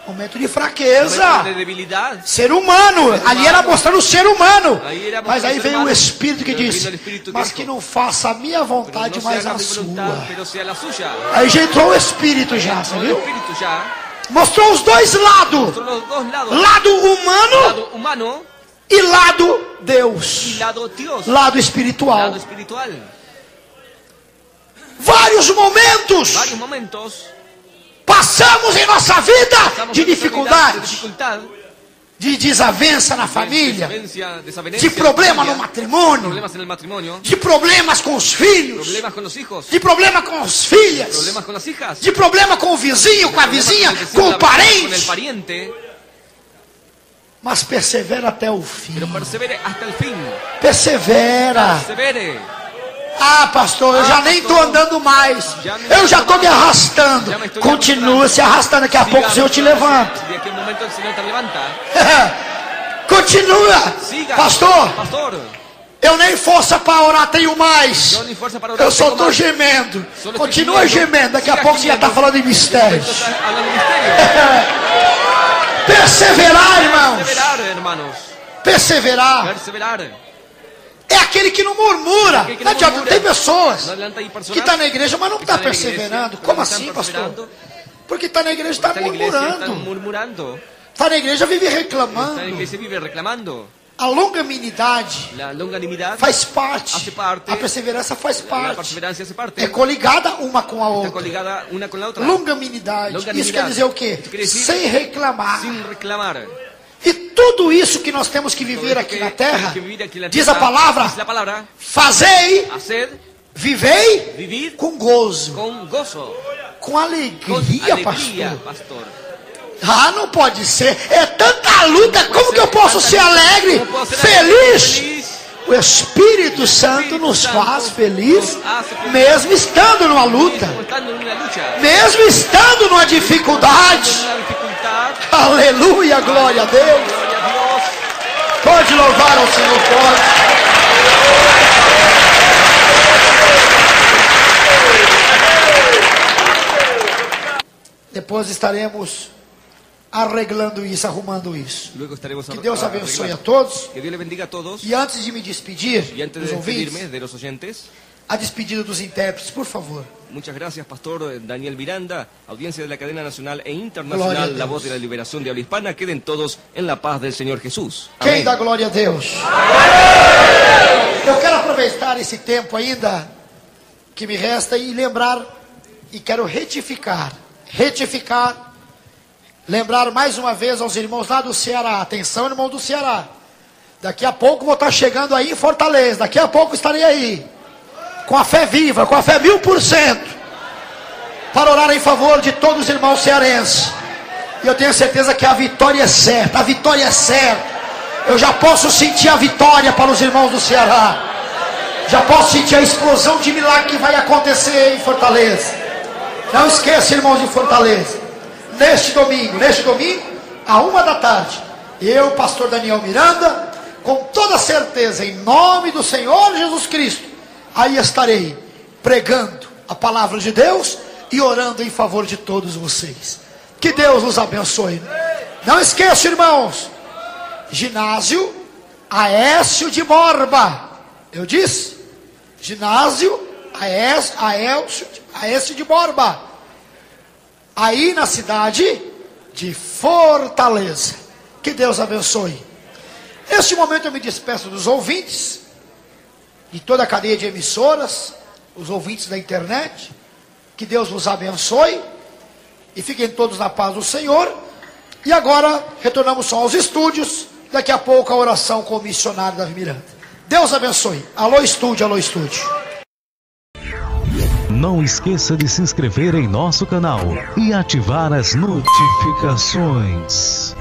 Speaker 2: Momento de
Speaker 3: Momento
Speaker 2: fraqueza.
Speaker 3: de debilidad.
Speaker 2: Ser humano. Ali era mostrando o ser humano.
Speaker 3: Aí era
Speaker 2: Mas aí
Speaker 3: mostrando o ser
Speaker 2: veio o
Speaker 3: humano.
Speaker 2: Espírito que
Speaker 3: Pero
Speaker 2: disse:
Speaker 3: vino el Espíritu que
Speaker 2: mas
Speaker 3: dijo,
Speaker 2: que não faça a minha
Speaker 3: Pero
Speaker 2: vontade,
Speaker 3: no se
Speaker 2: mas
Speaker 3: haga
Speaker 2: a
Speaker 3: mi voluntad,
Speaker 2: sua.
Speaker 3: pero sea la suya.
Speaker 2: Aí já entrou o Espírito já, você
Speaker 3: Todo el
Speaker 2: viu?
Speaker 3: Espíritu ya.
Speaker 2: Mostrou os dois lados.
Speaker 3: Son los dos lados.
Speaker 2: Lado humano
Speaker 3: Lado humano
Speaker 2: e lado
Speaker 3: y
Speaker 2: Deus.
Speaker 3: lado Dios.
Speaker 2: Lado espiritual.
Speaker 3: Lado espiritual.
Speaker 2: Vários momentos
Speaker 3: Varios momentos.
Speaker 2: passamos em nossa vida
Speaker 3: Estamos
Speaker 2: de
Speaker 3: en nuestra vida de
Speaker 2: dificuldades,
Speaker 3: dificultad,
Speaker 2: de desavença na família,
Speaker 3: desavenencia,
Speaker 2: de problema no
Speaker 3: familia,
Speaker 2: matrimônio,
Speaker 3: problemas en el matrimonio,
Speaker 2: de problemas com os filhos,
Speaker 3: problemas con los hijos,
Speaker 2: de problema com as filhas,
Speaker 3: problemas con las hijas,
Speaker 2: de problema com o vizinho, com a vizinha,
Speaker 3: problemas
Speaker 2: com o
Speaker 3: con el vecino, con el
Speaker 2: parente,
Speaker 3: pariente,
Speaker 2: mas persevera até o fim.
Speaker 3: pero persevere hasta el fin.
Speaker 2: Persevera.
Speaker 3: Persevere.
Speaker 2: Ah, pastor, eu já nem estou andando mais. Eu já estou me arrastando. Continua se arrastando, daqui a pouco o Senhor te levanta.
Speaker 3: De aquí a un momento el Señor te levanta.
Speaker 2: Continua.
Speaker 3: Siga.
Speaker 2: Pastor,
Speaker 3: Pastor,
Speaker 2: eu nem força para orar tenho mais.
Speaker 3: yo ni fuerza para orar
Speaker 2: Eu só
Speaker 3: tengo
Speaker 2: estou
Speaker 3: más.
Speaker 2: gemendo.
Speaker 3: Só estou
Speaker 2: Continua
Speaker 3: gemendo.
Speaker 2: gemendo. Daqui a
Speaker 3: Siga
Speaker 2: pouco você já está
Speaker 3: gemendo.
Speaker 2: falando em mistérios.
Speaker 3: Esto está hablando de misterio.
Speaker 2: Perseverar, irmãos.
Speaker 3: Perseverar, hermanos.
Speaker 2: Perseverar.
Speaker 3: Perseverar.
Speaker 2: É aquele que não murmura.
Speaker 3: Aquele que
Speaker 2: Não
Speaker 3: não
Speaker 2: adianta.
Speaker 3: murmura.
Speaker 2: Tem pessoas
Speaker 3: No adelanta ahí personas
Speaker 2: que estão na igreja, mas não
Speaker 3: que
Speaker 2: estão
Speaker 3: están en la iglesia,
Speaker 2: perseverando.
Speaker 3: pero
Speaker 2: Como
Speaker 3: no están
Speaker 2: assim, pastor?
Speaker 3: perseverando,
Speaker 2: Porque está na igreja e está
Speaker 3: están en la iglesia, están
Speaker 2: murmurando.
Speaker 3: murmurando.
Speaker 2: Está na igreja vive
Speaker 3: Está en la
Speaker 2: reclamando.
Speaker 3: iglesia vive reclamando.
Speaker 2: A longanimidade
Speaker 3: La longanimidad
Speaker 2: faz parte.
Speaker 3: hace parte.
Speaker 2: A perseverança faz
Speaker 3: La
Speaker 2: parte.
Speaker 3: perseverancia hace parte.
Speaker 2: É coligada uma com a
Speaker 3: Está
Speaker 2: outra.
Speaker 3: coligada una con la otra.
Speaker 2: Longanimidade. Isso
Speaker 3: Longanimidade.
Speaker 2: quer dizer o quê?
Speaker 3: Isso quer dizer
Speaker 2: Sem reclamar.
Speaker 3: Sin reclamar.
Speaker 2: E tudo isso que nós temos que viver
Speaker 3: Todo
Speaker 2: aqui
Speaker 3: esto
Speaker 2: na
Speaker 3: que
Speaker 2: terra,
Speaker 3: tenemos que vivir aquí en la
Speaker 2: diz a
Speaker 3: tierra,
Speaker 2: palavra,
Speaker 3: dice la palabra,
Speaker 2: fazei,
Speaker 3: hacer,
Speaker 2: vivei
Speaker 3: vivir
Speaker 2: com gozo.
Speaker 3: con gozo.
Speaker 2: Com
Speaker 3: Con
Speaker 2: alegria,
Speaker 3: alegría,
Speaker 2: pastor.
Speaker 3: pastor.
Speaker 2: Ah, não pode ser. É tanta luta. Como que eu posso ser alegre,
Speaker 3: ¿Cómo puedo ser
Speaker 2: feliz?
Speaker 3: feliz?
Speaker 2: O Espírito Santo nos faz feliz, mesmo estando numa luta,
Speaker 3: Mismo estando en una lucha,
Speaker 2: mesmo estando numa dificuldade.
Speaker 3: en una dificultad.
Speaker 2: Aleluia, glória a Deus.
Speaker 3: Gloria a Dios.
Speaker 2: Pode louvar ao Senhor, pode. Depois estaremos arreglando isso, arrumando isso.
Speaker 3: Luego estaremos
Speaker 2: Que Deus abençoe a
Speaker 3: arreglando.
Speaker 2: todos.
Speaker 3: Que Dios le bendiga a todos.
Speaker 2: E antes de me despedir
Speaker 3: Y antes
Speaker 2: dos
Speaker 3: de
Speaker 2: ouvintes,
Speaker 3: despedirme de los oyentes,
Speaker 2: a despedida dos intérpretes, por favor.
Speaker 3: muchas gracias, Pastor Daniel Miranda, audiencia de la cadena nacional e
Speaker 2: Glória a
Speaker 3: internacional,
Speaker 2: Deus.
Speaker 3: la voz de la liberación de habla hispana. Queden todos en la paz del Señor Jesús.
Speaker 2: Quem
Speaker 3: Amén.
Speaker 2: dá glória a Deus? Eu quero aproveitar esse tempo ainda que me resta e lembrar, e quero retificar, lembrar mais uma vez aos irmãos lá do Ceará. Atenção, irmão do Ceará. Daqui a pouco vou estar chegando aí em Fortaleza. Daqui a pouco estarei aí. Com a fé viva, com a fé 1000%. Para orar em favor de todos os irmãos cearenses. E eu tenho certeza que a vitória é certa. A vitória é certa. Eu já posso sentir a vitória para os irmãos do Ceará. Já posso sentir a explosão de milagre que vai acontecer em Fortaleza. Não esqueça, irmãos de Fortaleza. Neste domingo, à 13h, eu, pastor Daniel Miranda, com toda certeza, em nome do Senhor Jesus Cristo, aí estarei pregando a palavra de Deus e orando em favor de todos vocês. Que Deus nos abençoe. Não esqueça, irmãos, ginásio Aécio de Borba. Eu disse, ginásio Aécio de Borba. Aí na cidade de Fortaleza. Que Deus abençoe. Neste momento eu me despeço dos ouvintes, de toda a cadeia de emissoras, os ouvintes da internet. Que Deus nos abençoe e fiquem todos na paz do Senhor. E agora retornamos só aos estúdios. Daqui a pouco a oração com o missionário Davi Miranda. Deus abençoe. Alô estúdio, alô estúdio.
Speaker 4: Não esqueça de se inscrever em nosso canal e ativar as notificações.